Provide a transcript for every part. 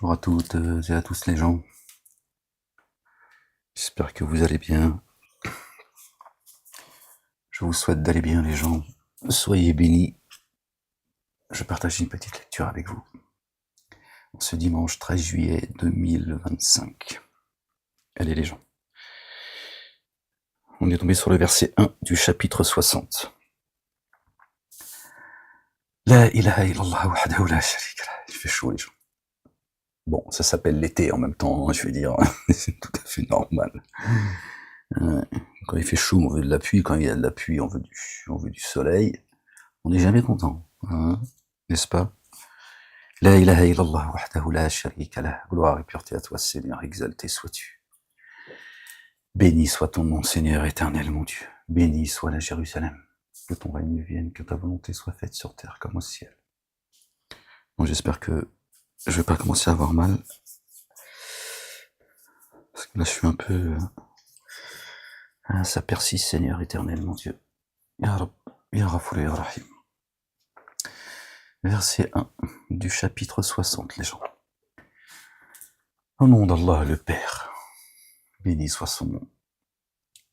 Bonjour à toutes et à tous les gens. J'espère que vous allez bien. Je vous souhaite d'aller bien les gens. Soyez bénis. Je partage une petite lecture avec vous. Ce dimanche 13 juillet 2025. Allez les gens. On est tombé sur le verset 1 du chapitre 60. La ilaha illallah wahdahu la sharika lah. Il fait chaud les gens. Bon, ça s'appelle l'été en même temps, je veux dire, c'est tout à fait normal. Quand il fait chaud, on veut de la pluie. Quand il y a de la pluie, on veut du soleil. On n'est jamais content, hein, n'est-ce pas? La ilaha illallah wahdahu la sharika lah. Gloire et pureté à toi, Seigneur, exalté sois-tu. Béni soit ton nom, Seigneur éternel, mon Dieu. Béni soit la Jérusalem. Que ton règne vienne, que ta volonté soit faite sur terre comme au ciel. Bon, j'espère que je vais pas commencer à avoir mal. Parce que là, je suis un peu... ça persiste, Seigneur éternel, mon Dieu. Ya Rab, Ya Rafoul, Ya Rahim. Verset 1 du chapitre 60, les gens. Au nom d'Allah le Père, béni soit son nom,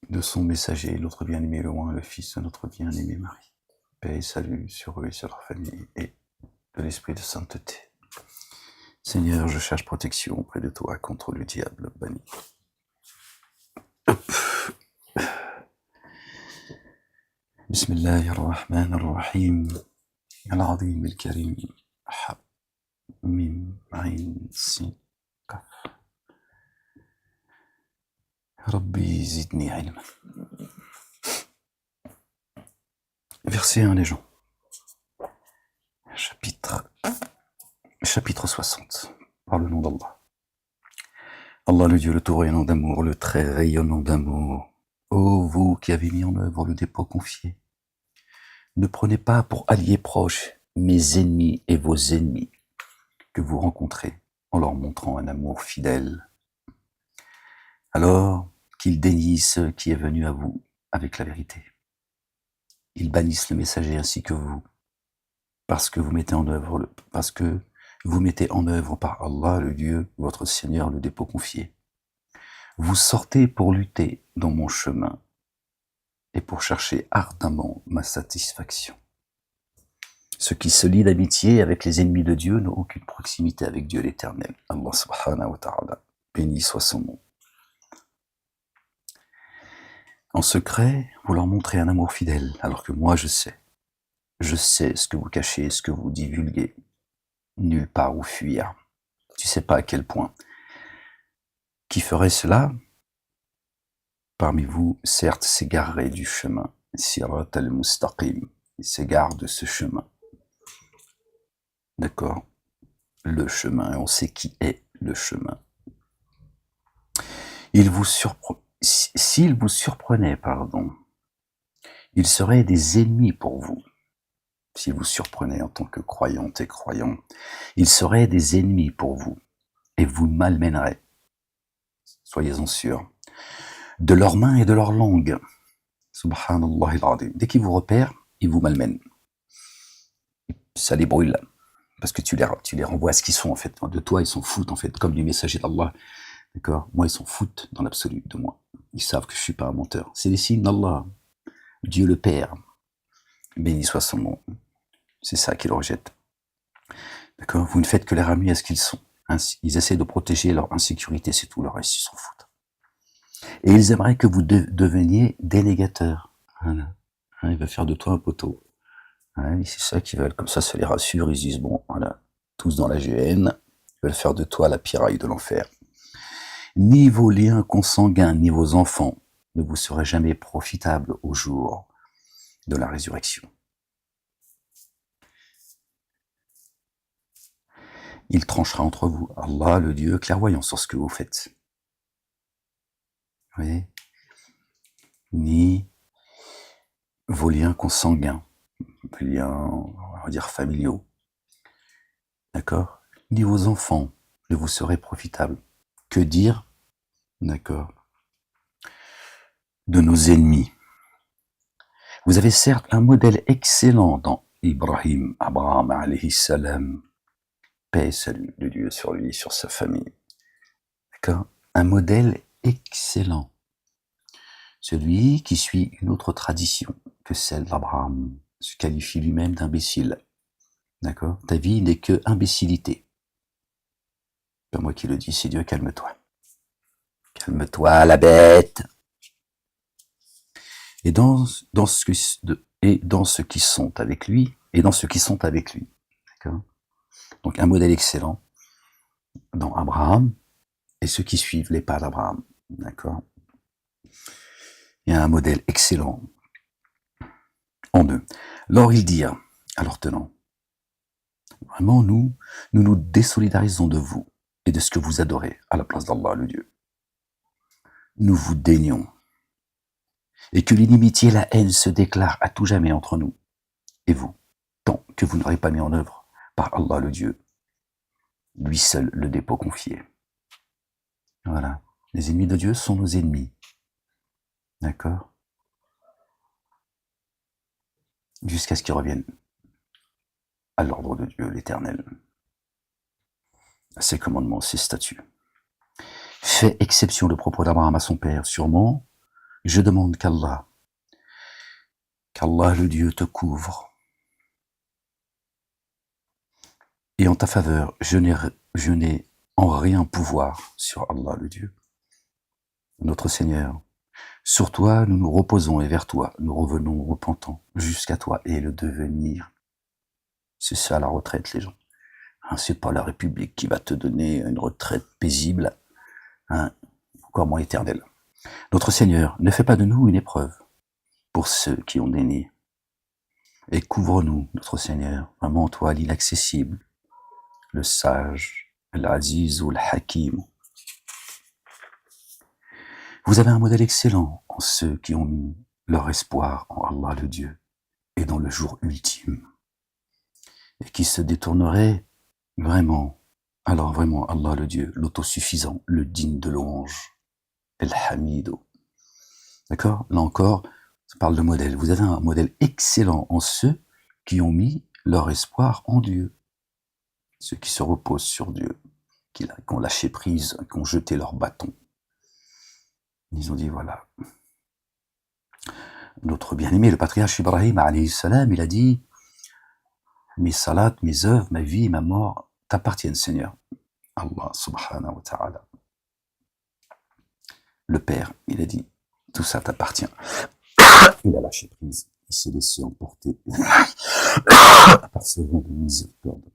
de son messager, l'autre bien-aimé loin, le fils de notre bien-aimé Marie. Paix et salut sur eux et sur leur famille, et de l'esprit de sainteté. Seigneur, je cherche protection auprès de toi contre le diable banni. Bismillahirrahmanirrahim. Al-Azim al-Karim. Mim, Ain, Sin, Kaf. Rabbi zidni ilma. Verset 1, les gens. Chapitre 60. Par le nom d'Allah. Allah, le Dieu, le tout rayonnant d'amour, le très rayonnant d'amour. Ô vous qui avez mis en œuvre le dépôt confié, ne prenez pas pour alliés proches mes ennemis et vos ennemis que vous rencontrez en leur montrant un amour fidèle. Alors qu'ils dénient ce qui est venu à vous avec la vérité. Ils bannissent le messager ainsi que vous, parce que vous mettez en œuvre par Allah, le Dieu, votre Seigneur, le dépôt confié. Vous sortez pour lutter dans mon chemin et pour chercher ardemment ma satisfaction. Ceux qui se lient d'amitié avec les ennemis de Dieu n'ont aucune proximité avec Dieu l'Éternel. Allah subhanahu wa ta'ala, béni soit son nom. En secret, vous leur montrez un amour fidèle, alors que moi je sais ce que vous cachez, ce que vous divulguez. Nulle part où fuir. Tu sais pas à quel point. Qui ferait cela? Parmi vous, certes, s'égarerait du chemin. Sirat al-Mustaqim, s'égare de ce chemin. D'accord? Le chemin, on sait qui est le chemin. S'il vous surprenait, ils seraient des ennemis pour vous. S'il vous surprenait en tant que croyante et croyant, ils seraient des ennemis pour vous et vous malmèneraient. Soyez-en sûrs. De leurs mains et de leur langue. Subhanallah al-Azim. Dès qu'ils vous repèrent, ils vous malmènent. Ça les brûle. Parce que tu les renvoies à ce qu'ils sont en fait. De toi, ils s'en foutent en fait, comme du messager d'Allah. D'accord? Moi, ils s'en foutent dans l'absolu de moi. Ils savent que je suis pas un menteur. C'est les signes d'Allah. Dieu le Père. Béni soit son nom. C'est ça qu'ils rejettent. D'accord? Vous ne faites que les ramener à ce qu'ils sont. Ils essaient de protéger leur insécurité, c'est tout. Le reste, ils s'en foutent. Et ils aimeraient que vous deveniez des négateurs. Voilà. Il va faire de toi un poteau. Ouais, c'est ça qu'ils veulent. Comme ça les rassure. Ils se disent, bon, voilà, tous dans la GN, ils veulent faire de toi la piraille de l'enfer. Ni vos liens consanguins, ni vos enfants ne vous seraient jamais profitables au jour de la résurrection. Il tranchera entre vous, Allah, le Dieu clairvoyant sur ce que vous faites. Vous voyez? Ni vos liens consanguins, liens, on va dire familiaux, d'accord? Ni vos enfants ne vous seraient profitables. Que dire, d'accord, de nos ennemis? Vous avez certes un modèle excellent dans Abraham alayhi salam, paix et salut de Dieu sur lui, sur sa famille. D'accord? Un modèle excellent. Celui qui suit une autre tradition que celle d'Abraham se qualifie lui-même d'imbécile. D'accord? Ta vie n'est que imbécilité. C'est pas moi qui le dis, c'est Dieu, calme-toi. Calme-toi, la bête. Et dans ceux qui sont avec lui, d'accord? Donc un modèle excellent dans Abraham et ceux qui suivent les pas d'Abraham, d'accord? Il y a un modèle excellent en eux. Lors ils dirent à leur tenant, vraiment nous nous désolidarisons de vous et de ce que vous adorez à la place d'Allah le Dieu. Nous vous dénions et que l'inimitié et la haine se déclarent à tout jamais entre nous et vous, tant que vous n'aurez pas mis en œuvre par Allah le Dieu, lui seul le dépôt confié. Voilà. Les ennemis de Dieu sont nos ennemis. D'accord? Jusqu'à ce qu'ils reviennent à l'ordre de Dieu, l'Éternel, à ses commandements, ses statuts. Fait exception le propos d'Abraham à son père, sûrement, je demande qu'Allah le Dieu te couvre. Et en ta faveur, je n'ai en rien pouvoir sur Allah le Dieu. Notre Seigneur, sur toi nous nous reposons et vers toi nous revenons repentants, jusqu'à toi et le devenir. C'est ça la retraite, les gens. Hein, c'est pas la République qui va te donner une retraite paisible, hein, encore moins éternelle. Notre Seigneur, ne fais pas de nous une épreuve pour ceux qui ont déni. Et couvre-nous, notre Seigneur, vraiment toi l'inaccessible, le sage, l'Aziz ou l'Hakim. Vous avez un modèle excellent en ceux qui ont mis leur espoir en Allah le Dieu et dans le jour ultime, et qui se détourneraient vraiment, alors vraiment Allah le Dieu, l'autosuffisant, le digne de louange, El Hamido. D'accord? Là encore, ça parle de modèle. Vous avez un modèle excellent en ceux qui ont mis leur espoir en Dieu, ceux qui se reposent sur Dieu, qui ont lâché prise, qui ont jeté leur bâton. Ils ont dit voilà. Notre bien-aimé, le patriarche Ibrahim, alayhi salam, il a dit mes salats, mes œuvres, ma vie, ma mort t'appartiennent, Seigneur. Allah subhanahu wa ta'ala. Le Père, il a dit tout ça t'appartient. Il a lâché prise, il s'est laissé emporter par ce vent de miséricorde.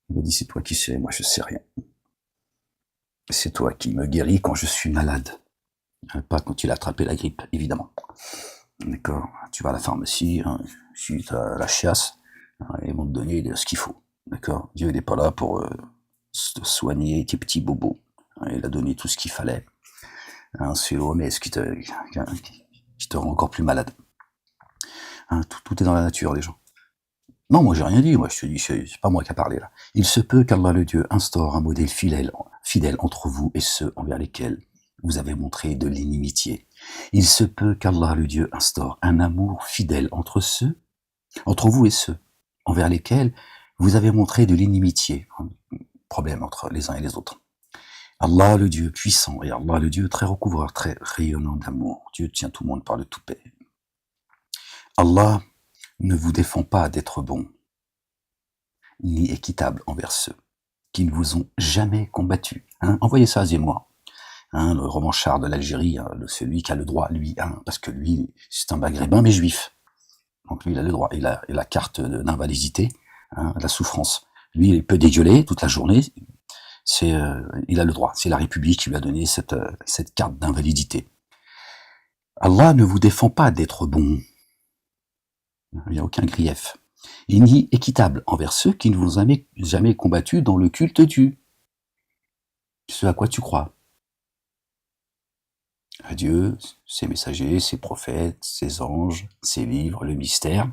Il a dit c'est toi qui sais, moi je sais rien. C'est toi qui me guéris quand je suis malade. Pas quand il a attrapé la grippe, évidemment. D'accord? Tu vas à la pharmacie, hein, si tu as la chiasse, hein, ils vont te donner ce qu'il faut. D'accord? Dieu n'est pas là pour soigner tes petits bobos. Hein, il a donné tout ce qu'il fallait. Hein, c'est l'OMS qui te rend encore plus malade. Hein, tout est dans la nature, les gens. Non, moi j'ai rien dit, moi je te dis, c'est pas moi qui a parlé là. Il se peut qu'Allah le Dieu instaure un modèle fidèle entre vous et ceux envers lesquels vous avez montré de l'inimitié. Il se peut qu'Allah le Dieu instaure un amour fidèle entre vous et ceux envers lesquels vous avez montré de l'inimitié. Problème entre les uns et les autres. Allah le Dieu puissant et Allah le Dieu très recouvreur, très rayonnant d'amour. Dieu tient tout le monde par le toupet. Allah ne vous défend pas d'être bon, ni équitable envers ceux qui ne vous ont jamais combattu. Hein, envoyez ça à Zemmour, hein, le romanchard de l'Algérie, hein, celui qui a le droit, lui, hein, parce que lui, c'est un maghrébin mais juif. Donc lui, il a le droit, il a la carte d'invalidité, hein, la souffrance. Lui, il peut dégueuler toute la journée, il a le droit. C'est la République qui lui a donné cette carte d'invalidité. Allah ne vous défend pas d'être bon. Il n'y a aucun grief. Et ni équitable envers ceux qui ne vous ont jamais combattu dans le culte Dieu. Ce à quoi tu crois. À Dieu, ses messagers, ses prophètes, ses anges, ses livres, le mystère.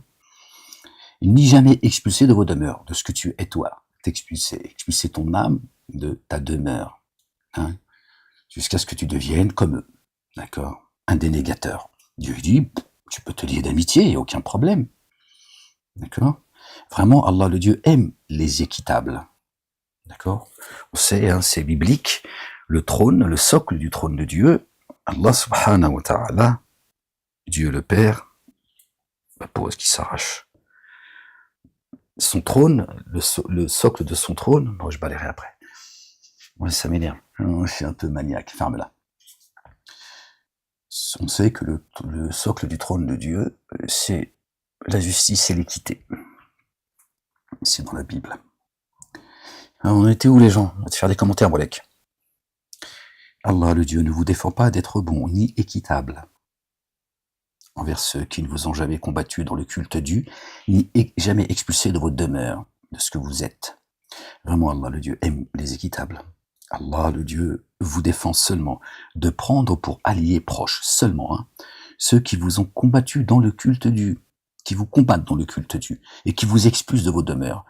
Ni jamais expulsé de vos demeures, de ce que tu es toi. Expulser ton âme de ta demeure. Hein, jusqu'à ce que tu deviennes comme eux. D'accord? Un dénégateur. Dieu dit, tu peux te lier d'amitié, il n'y a aucun problème. D'accord? Vraiment, Allah le Dieu aime les équitables. D'accord? On sait, hein, c'est biblique, le trône, le socle du trône de Dieu, Allah subhanahu wa ta'ala, Dieu le Père, la pause qui s'arrache. Son trône, le socle de son trône, bon, je balayerai après. Ouais, ça m'énerve, je suis un peu maniaque, ferme-la. On sait que le socle du trône de Dieu, c'est la justice et l'équité. C'est dans la Bible. Alors, on était où les gens? On va te faire des commentaires, Bolek. Allah, le Dieu, ne vous défend pas d'être bon ni équitable envers ceux qui ne vous ont jamais combattu dans le culte dû, ni jamais expulsé de votre demeure, de ce que vous êtes. Vraiment, Allah, le Dieu, aime les équitables. Allah, le Dieu, vous défend seulement de prendre pour alliés proches, seulement, hein, ceux qui vous ont combattu dans le culte dû, qui vous combattent dans le culte dû, et qui vous expulsent de vos demeures,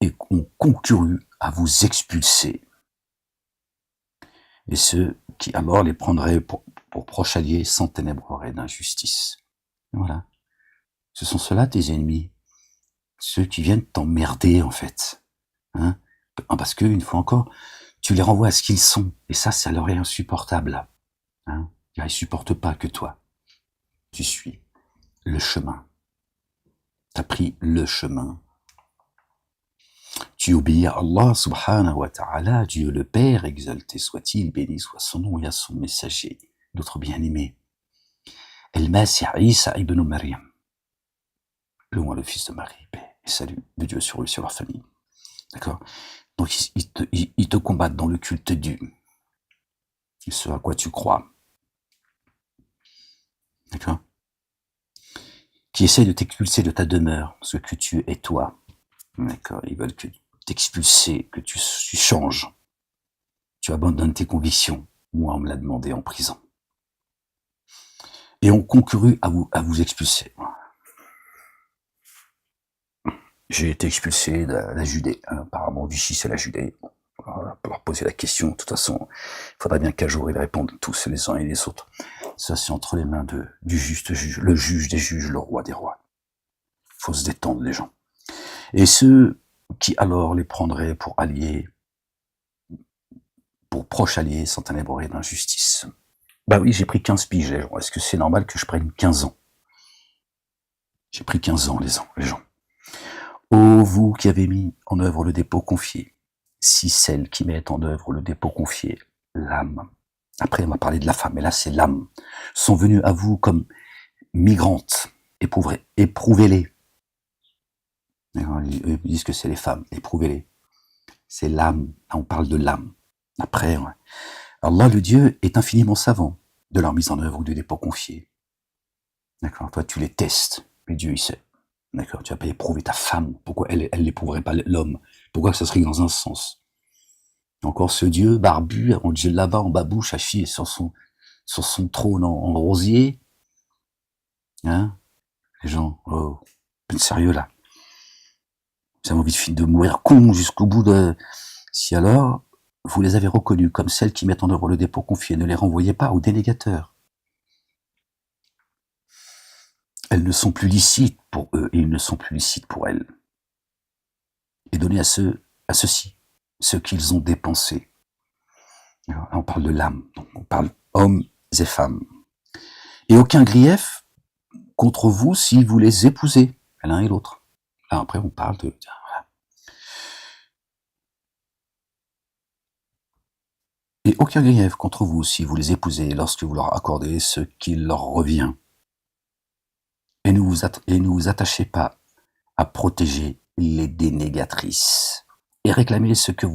et ont concouru à vous expulser. Et ceux qui alors les prendraient pour proches alliés s'enténébreraient d'injustice. Voilà. Ce sont ceux-là tes ennemis. Ceux qui viennent t'emmerder, en fait. Hein? Parce que, une fois encore, tu les renvoies à ce qu'ils sont. Et ça leur est insupportable. Hein? Ils ne supportent pas que toi. Tu suis le chemin. Tu as pris le chemin. Tu obéis à Allah subhanahu wa ta'ala, Dieu le Père, exalté soit-il, béni soit son nom et à son messager, notre bien-aimé. El-Masih Isa ibn Maryam. Loin le fils de Marie, paix et salut de Dieu sur eux, sur leur famille. D'accord? Donc ils te combattent dans le culte dû. Ce à quoi tu crois. D'accord? Qui essaie de t'expulser de ta demeure, ce que tu es toi. D'accord? Ils veulent que t'expulser, que tu changes. Tu abandonnes tes convictions. Moi, on me l'a demandé en prison. Et on concouru à vous expulser. J'ai été expulsé de la Judée. Apparemment, Vichy, c'est la Judée. Bon, on va leur poser la question. De toute façon, il faudra bien qu'un jour ils répondent tous les uns et les autres. Ça, c'est entre les mains du juste juge, le juge des juges, le roi des rois. Il faut se détendre, les gens. Et ceux qui alors les prendraient pour alliés, pour proches alliés, s'enténébreraient d'injustice. Bah oui, j'ai pris 15 piges, les gens. Est-ce que c'est normal que je prenne 15 ans? J'ai pris 15 ans, les gens. Ô vous qui avez mis en œuvre le dépôt confié, si celles qui mettent en œuvre le dépôt confié, l'âme, après on va parler de la femme, mais là c'est l'âme, sont venues à vous comme migrantes, éprouvez-les. Ils disent que c'est les femmes, éprouvez-les. C'est l'âme, là on parle de l'âme. Après, ouais. Allah le Dieu est infiniment savant de leur mise en œuvre ou du dépôt confié. D'accord, toi tu les testes, mais Dieu il sait. D'accord, tu vas pas éprouver ta femme. Pourquoi elle n'éprouverait pas l'homme? Pourquoi ça serait dans un sens? Encore ce Dieu barbu, en djellaba, en babouche, assis sur son trône en rosier. Hein? Les gens, oh, sérieux là. Vous avez envie de mourir con jusqu'au bout de... Si alors, vous les avez reconnus comme celles qui mettent en œuvre le dépôt confié, ne les renvoyez pas aux délégateurs. Elles ne sont plus licites pour eux et ils ne sont plus licites pour elles. Et donnez à ceux-ci ce qu'ils ont dépensé. Alors, là, on parle de l'âme, donc on parle hommes et femmes. Et aucun grief contre vous si vous les épousez, l'un et l'autre. Là, après, on parle de... Voilà. Et aucun grief contre vous si vous les épousez lorsque vous leur accordez ce qui leur revient. Et ne vous attachez pas à protéger les dénégatrices et réclamer ce que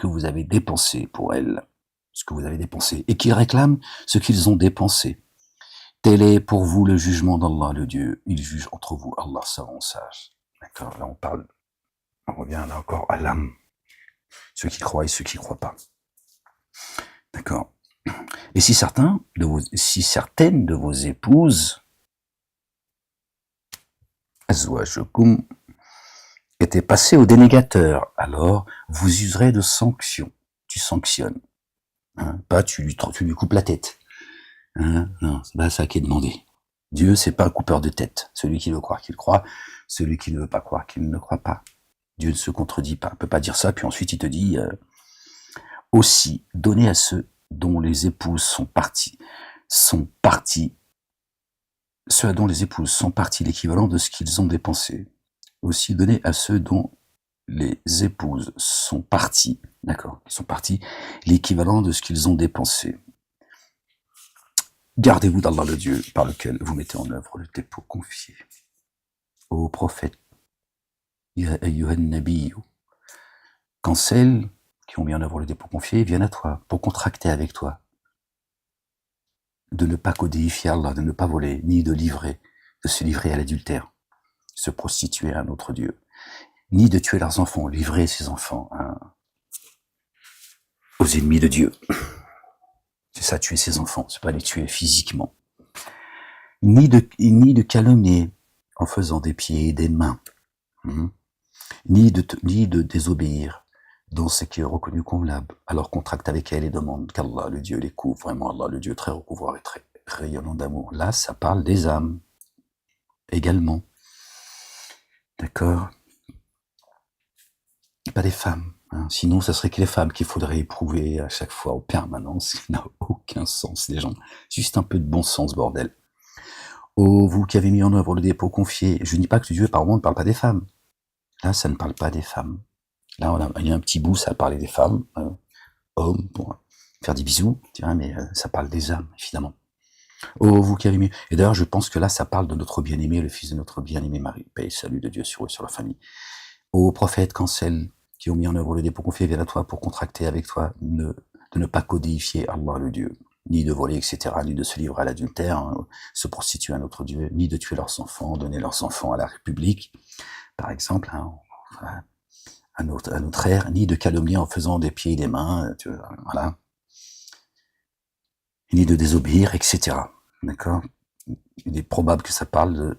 vous avez dépensé pour elles, ce que vous avez dépensé, et qu'ils réclament ce qu'ils ont dépensé. Tel est pour vous le jugement d'Allah, le Dieu. Il juge entre vous, Allah savant sage. D'accord, là on revient là encore à l'âme. Ceux qui croient et ceux qui ne croient pas. D'accord. Et si certaines de vos épouses, azwajukum, étaient passées au dénégateur, alors vous userez de sanctions. Tu sanctionnes. Hein, pas tu lui coupes la tête. Hein, non, c'est pas ça qui est demandé. Dieu, c'est pas un coupeur de tête. Celui qui veut croire qu'il croit. Celui qui ne veut pas croire, qu'il ne croit pas. Dieu ne se contredit pas. On ne peut pas dire ça, puis ensuite il te dit aussi, donnez à ceux dont les épouses sont parties, ceux dont les épouses sont parties l'équivalent de ce qu'ils ont dépensé. Aussi, donnez à ceux dont les épouses sont parties, d'accord, sont parties l'équivalent de ce qu'ils ont dépensé. Gardez-vous d'Allah le Dieu par lequel vous mettez en œuvre le dépôt confié. Ô prophète, ya ayyuhan nabiyyu, quand celles qui ont mis en œuvre le dépôt confié viennent à toi pour contracter avec toi, de ne pas codéifier Allah, de ne pas voler, ni de se livrer à l'adultère, se prostituer à un autre Dieu, ni de tuer leurs enfants, livrer ses enfants aux ennemis de Dieu. C'est ça, tuer ses enfants, c'est pas les tuer physiquement. Ni de calomnier en faisant des pieds et des mains, ni de désobéir dans ce qui est reconnu convenable. Alors contracte avec elle et demande qu'Allah, le Dieu, les couvre. Vraiment, Allah, le Dieu très recouvreur et très rayonnant d'amour. Là, ça parle des âmes également. D'accord? Et pas des femmes. Sinon, ça serait que les femmes qu'il faudrait éprouver à chaque fois, en permanence. Ça n'a aucun sens, les gens. Juste un peu de bon sens, bordel. Oh, vous qui avez mis en œuvre le dépôt confié, je ne dis pas que Dieu, par contre, ne parle pas des femmes. Là, ça ne parle pas des femmes. Là, il y a un petit bout, ça parlait des femmes, hommes, pour faire des bisous, mais ça parle des âmes, évidemment. Oh, vous qui avez mis... Et d'ailleurs, je pense que là, ça parle de notre bien-aimé, le fils de notre bien-aimé Marie. Paix et salut de Dieu sur eux, sur leur famille. Ô prophète, quand celles qui ont mis en œuvre le dépôt confié viennent à toi pour contracter avec toi, de ne pas codéifier Allah le Dieu, ni de voler, etc., ni de se livrer à l'adultère, se prostituer à un autre Dieu, ni de tuer leurs enfants, donner leurs enfants à la République, par exemple, à notre ère, ni de calomnier en faisant des pieds et des mains, voilà, ni de désobéir, etc. D'accord? Il est probable que ça parle de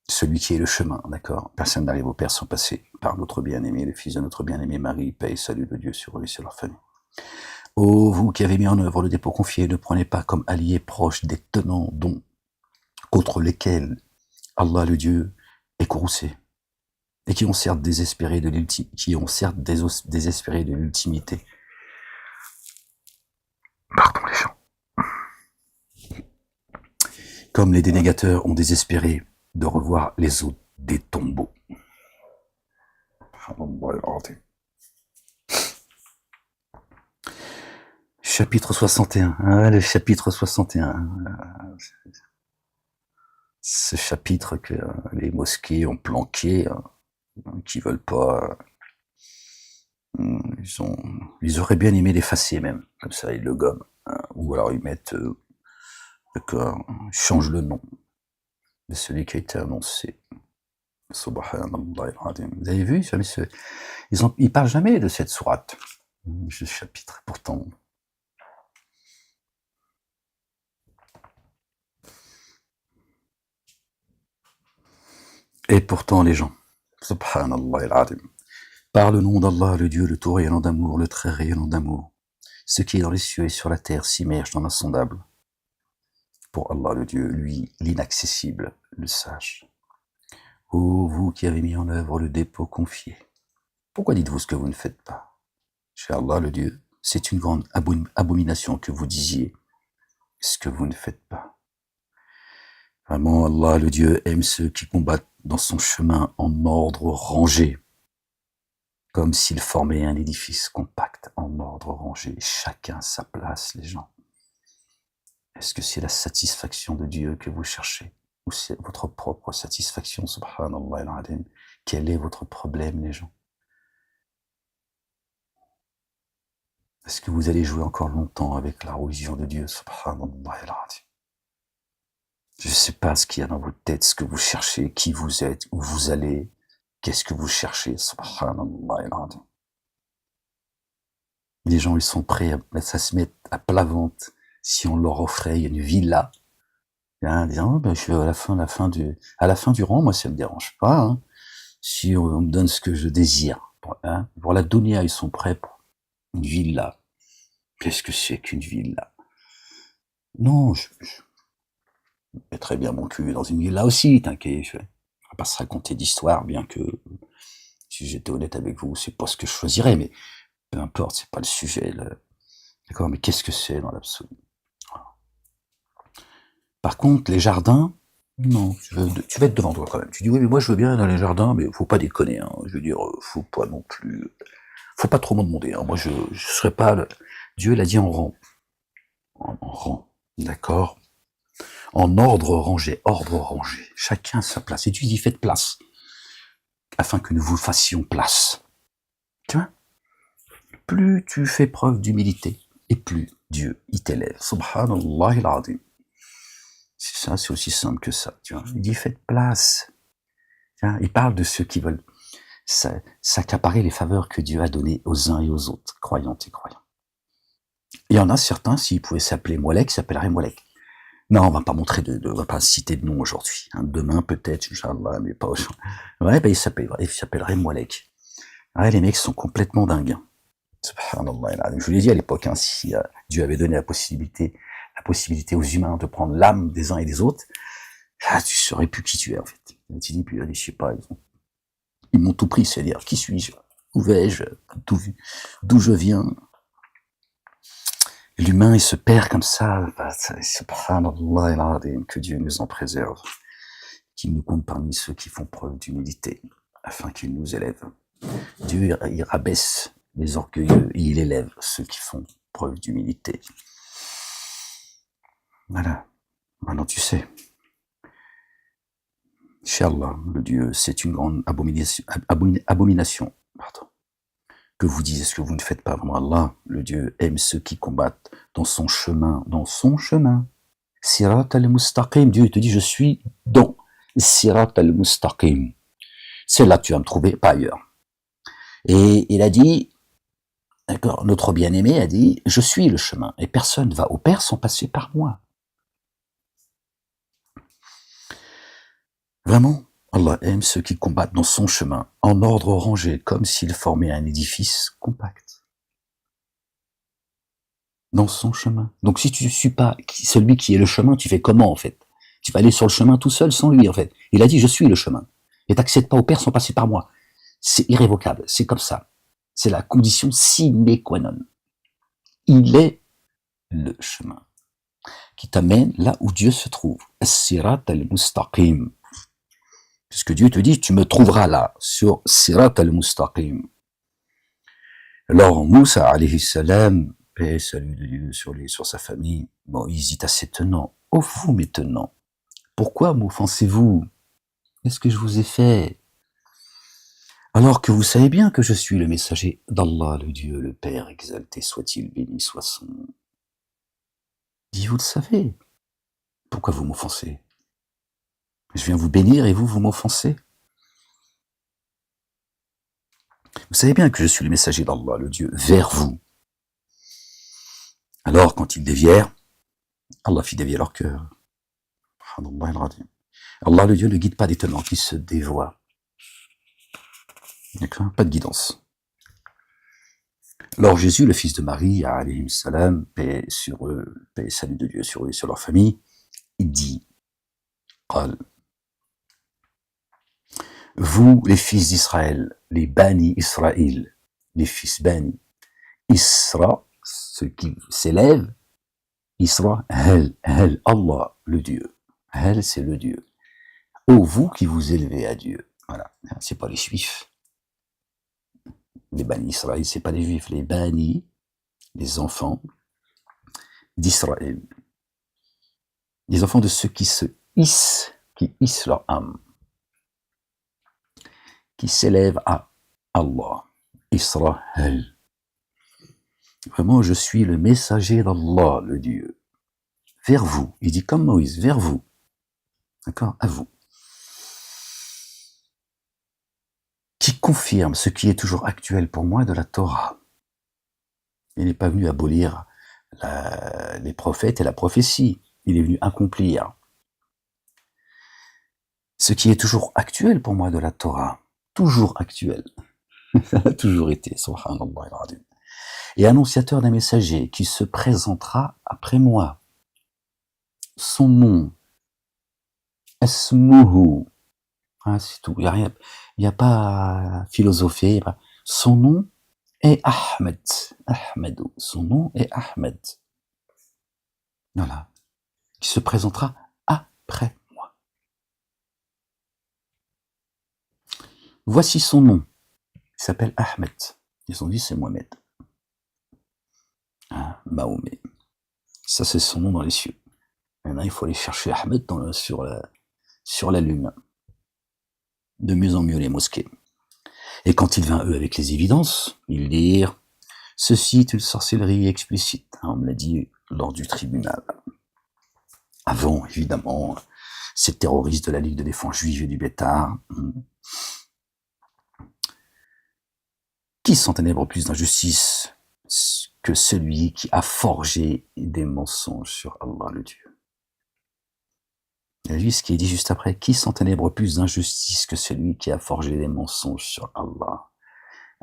celui qui est le chemin, d'accord? Personne n'arrive au Père sans passer par notre bien-aimé, le fils de notre bien-aimé Marie, paix et salut de Dieu sur eux et sur leur famille. Ô vous qui avez mis en œuvre le dépôt confié, ne prenez pas comme alliés proches des tenants dont, contre lesquels Allah le Dieu est courroucé, et qui ont certes désespéré de l'ultimité. Pardon les gens. Comme les dénégateurs ont désespéré de revoir les eaux des tombeaux. Chapitre 61. Le chapitre 61. Ce chapitre que les mosquées ont planqué, qui veulent pas... Ils auraient bien aimé l'effacer même. Comme ça, ils le gomment. Ou alors ils mettent... d'accord, ils changent le nom de celui qui a été annoncé. Subhanallah. Vous avez vu, ils parlent jamais de cette sourate, ce chapitre, pourtant. Et pourtant, les gens, Subhanallah al-Adim, par le nom d'Allah, le Dieu, le tout rayonnant d'amour, le très rayonnant d'amour, ce qui est dans les cieux et sur la terre s'immerge dans l'insondable. Pour Allah, le Dieu, lui, l'inaccessible, le sage. Ô vous qui avez mis en œuvre le dépôt confié, pourquoi dites-vous ce que vous ne faites pas? Chez Allah, le Dieu, c'est une grande abomination que vous disiez ce que vous ne faites pas. Vraiment, Allah, le Dieu, aime ceux qui combattent dans son chemin en ordre rangé, comme s'ils formaient un édifice compact en ordre rangé, chacun sa place, les gens. Est-ce que c'est la satisfaction de Dieu que vous cherchez, ou c'est votre propre satisfaction, subhanallah al-azim? Quel est votre problème, les gens? Est-ce que vous allez jouer encore longtemps avec la religion de Dieu, subhanallah al-azim? Je ne sais pas ce qu'il y a dans votre tête, ce que vous cherchez, qui vous êtes, où vous allez, qu'est-ce que vous cherchez, subhanallah al-azim. Les gens, ils sont prêts à se mettre à plat ventre si on leur offrait une villa. Disant, je suis à la fin du rang, moi ça me dérange pas, si on me donne ce que je désire. Pour la dunya, ils sont prêts pour une villa. Qu'est-ce que c'est qu'une villa? Non, je mettrais bien mon cul dans une villa aussi, t'inquiète, je ferai pas se raconter d'histoire, bien que, si j'étais honnête avec vous, c'est pas ce que je choisirais, mais peu importe, c'est pas le sujet. D'accord, mais qu'est-ce que c'est dans l'absolu? Par contre, les jardins, non, tu vas être devant toi quand même. Tu dis oui, mais moi je veux bien aller dans les jardins, mais faut pas déconner. Hein. Je veux dire, faut pas non plus, faut pas trop m'en demander. Hein. Moi, je serais pas. Dieu l'a dit en rang, en rang, d'accord, en ordre rangé. Chacun sa place. Et Dieu dit faites place, afin que nous vous fassions place. Tu vois? Plus tu fais preuve d'humilité, et plus Dieu il t'élève. Subhanallah al-azim. C'est ça, c'est aussi simple que ça. Tu vois, il dit faites place. Tiens, il parle de ceux qui veulent s'accaparer les faveurs que Dieu a données aux uns et aux autres, croyantes et croyants. Il y en a certains, s'ils pouvaient s'appeler Molek, s'appelleraient Molek. Non, on va pas on va pas citer de nom aujourd'hui. Hein. Demain peut-être, Inch'Allah, mais pas aujourd'hui. Ouais, ben il s'appellerait Molek. Ouais, les mecs sont complètement dingues. Subhanallah. Je vous l'ai dit à l'époque, hein, si Dieu avait donné la possibilité aux humains de prendre l'âme des uns et des autres, tu saurais plus qui tu es en fait. Tu dis, puis allez, je sais pas, ils m'ont tout pris, c'est-à-dire qui suis-je, où vais-je, d'où je viens. L'humain il se perd comme ça, subhanallah, que Dieu nous en préserve, qu'il nous compte parmi ceux qui font preuve d'humilité, afin qu'il nous élève. Dieu il rabaisse les orgueilleux et il élève ceux qui font preuve d'humilité. Voilà, maintenant tu sais. Inch'Allah, le Dieu, c'est une grande abomination, que vous disiez ce que vous ne faites pas vraiment. Allah, le Dieu, aime ceux qui combattent dans son chemin. Sirat al-Mustaqim, Dieu te dit, je suis dans Sirat al-Mustaqim. C'est là que tu vas me trouver, pas ailleurs. Et il a dit, d'accord, notre bien-aimé a dit, je suis le chemin, et personne va au Père sans passer par moi. Vraiment, Allah aime ceux qui combattent dans son chemin, en ordre rangé, comme s'ils formaient un édifice compact. Dans son chemin. Donc si tu ne suis pas celui qui est le chemin, tu fais comment en fait? Tu vas aller sur le chemin tout seul sans lui en fait. Il a dit je suis le chemin. Et t'accèdes pas au Père sans passer par moi. C'est irrévocable, c'est comme ça. C'est la condition sine qua non. Il est le chemin qui t'amène là où Dieu se trouve. As-sirat al-mustaqim. Puisque Dieu te dit, tu me trouveras là, sur Sirat al-Mustaqim. Alors, Moussa, alayhi salam, paix, salut de Dieu sur sa famille, Moïse dit à ses tenants, ô vous mes tenants, pourquoi m'offensez-vous? Qu'est-ce que je vous ai fait? Alors que vous savez bien que je suis le messager d'Allah, le Dieu, le Père, exalté soit-il, béni soit son nom. Dit, vous le savez. Pourquoi vous m'offensez? Je viens vous bénir et vous m'offensez. Vous savez bien que je suis le messager d'Allah, le Dieu, vers vous. Alors, quand ils dévièrent, Allah fit dévier leur cœur. Allah, le Dieu, ne guide pas des tenants qui se dévoient. D'accord? Pas de guidance. Alors Jésus, le fils de Marie, alayhi salam, paix sur eux, paix et salut de Dieu sur eux et sur leur famille, il dit, vous, les fils d'Israël, les Bani Israël, les fils Bani, Isra, ceux qui s'élèvent, Isra, Allah, le Dieu. Hel, c'est le Dieu. Ô vous qui vous élevez à Dieu. Voilà, c'est pas les Juifs. Les Bani Israël, c'est pas les Juifs. Les Bani, les enfants d'Israël. Les enfants de ceux qui se hissent, qui hissent leur âme, qui s'élèvent à Allah. Israël. Vraiment, je suis le messager d'Allah, le Dieu. Vers vous. Il dit comme Moïse, vers vous. D'accord? À vous. Qui confirme ce qui est toujours actuel pour moi de la Torah. Il n'est pas venu abolir les prophètes et la prophétie. Il est venu accomplir ce qui est toujours actuel pour moi de la Torah. Toujours actuel. Ça a toujours été, subhanallah al-azim. Et annonciateur d'un messager qui se présentera après moi. Son nom, Asmuhu, Hein, c'est tout. Il y a pas à philosopher. Son nom est Ahmed. Ahmedou. Son nom est Ahmed. Voilà. Qui se présentera après moi. Voici son nom. Il s'appelle Ahmed. Ils ont dit c'est Mohamed. Hein, Mahomet. Ça, c'est son nom dans les cieux. Maintenant, il faut aller chercher Ahmed sur la lune. De mieux en mieux les mosquées. Et quand il vint, eux, avec les évidences, ils dirent « Ceci est une sorcellerie explicite », on me l'a dit lors du tribunal. Avant, évidemment, ces terroristes de la Ligue de défense juive et du Bétard, qui s'enténèbre plus d'injustice que celui qui a forgé des mensonges sur Allah le Dieu. Et lui, ce qui est dit juste après, qui s'enténèbre plus d'injustice que celui qui a forgé des mensonges sur Allah.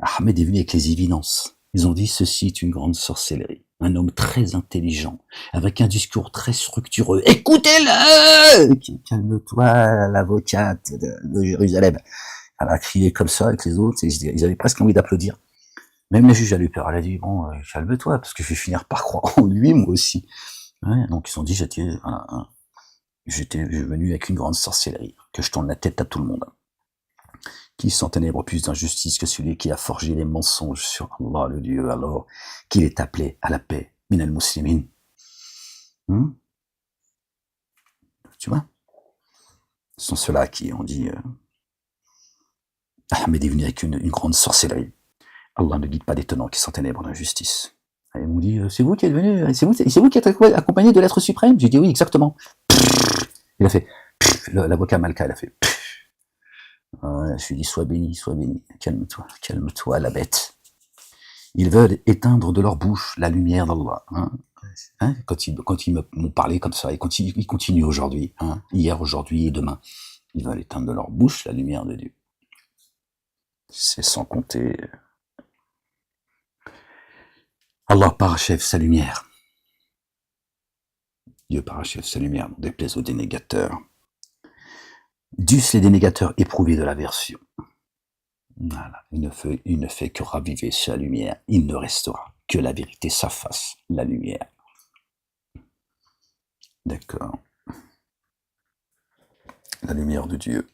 Ahmed est venu avec les évidences. Ils ont dit, ceci est une grande sorcellerie. Un homme très intelligent, avec un discours très structureux. Écoutez-le! Calme-toi, l'avocate de Jérusalem. Elle a crié comme ça avec les autres, et ils avaient presque envie d'applaudir. Même la juge a eu peur. Elle a dit, bon, calme-toi, parce que je vais finir par croire en lui, moi aussi. Ouais, donc ils ont dit, j'étais venu avec une grande sorcellerie, que je tourne la tête à tout le monde. Qui s'enténèbre plus d'injustice que celui qui a forgé les mensonges sur Allah le Dieu, alors qu'il est appelé à la paix, min al-muslimin. Tu vois? Ce sont ceux-là qui ont dit Ahmed est venu avec une grande sorcellerie. Allah ne guide pas des tenants qui s'enténèbrent d'injustice. Et ils m'ont dit, c'est vous qui êtes venu, c'est vous qui êtes accompagné de l'être suprême? J'ai dit oui, exactement. Il a fait, l'avocat Malka, il a fait, je lui ai dit, sois béni, calme-toi, la bête. Ils veulent éteindre de leur bouche la lumière d'Allah. Quand ils m'ont parlé comme ça, ils continuent aujourd'hui, hier, aujourd'hui et demain. Ils veulent éteindre de leur bouche la lumière de Dieu. C'est sans compter. Allah parachève sa lumière. Dieu parachève sa lumière, n'en déplaise aux dénégateurs. Dussent les dénégateurs éprouvés de l'aversion. Voilà. Il ne fait que raviver sa lumière. Il ne restera que la vérité, sa face, la lumière. D'accord. La lumière de Dieu.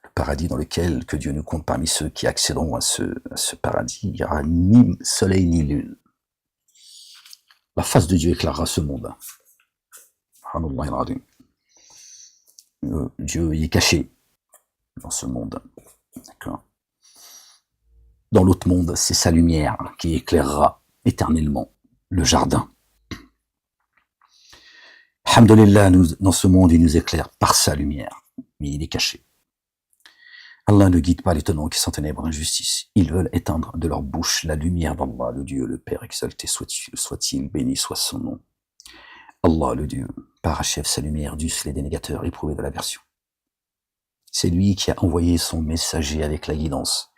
Le paradis dans lequel que Dieu nous compte parmi ceux qui accéderont à ce paradis, il n'y aura ni soleil ni lune. La face de Dieu éclairera ce monde. Dieu y est caché dans ce monde. D'accord. Dans l'autre monde, c'est sa lumière qui éclairera éternellement le jardin. Alhamdulillah, dans ce monde, il nous éclaire par sa lumière, mais il est caché. Allah ne guide pas les tenants qui s'enténèbrent d'injustice. Ils veulent éteindre de leur bouche la lumière d'Allah, le Dieu, le Père exalté soit-il, béni soit son nom. Allah, le Dieu, parachève sa lumière, dussent les dénégateurs éprouvés de l'aversion. C'est lui qui a envoyé son messager avec la guidance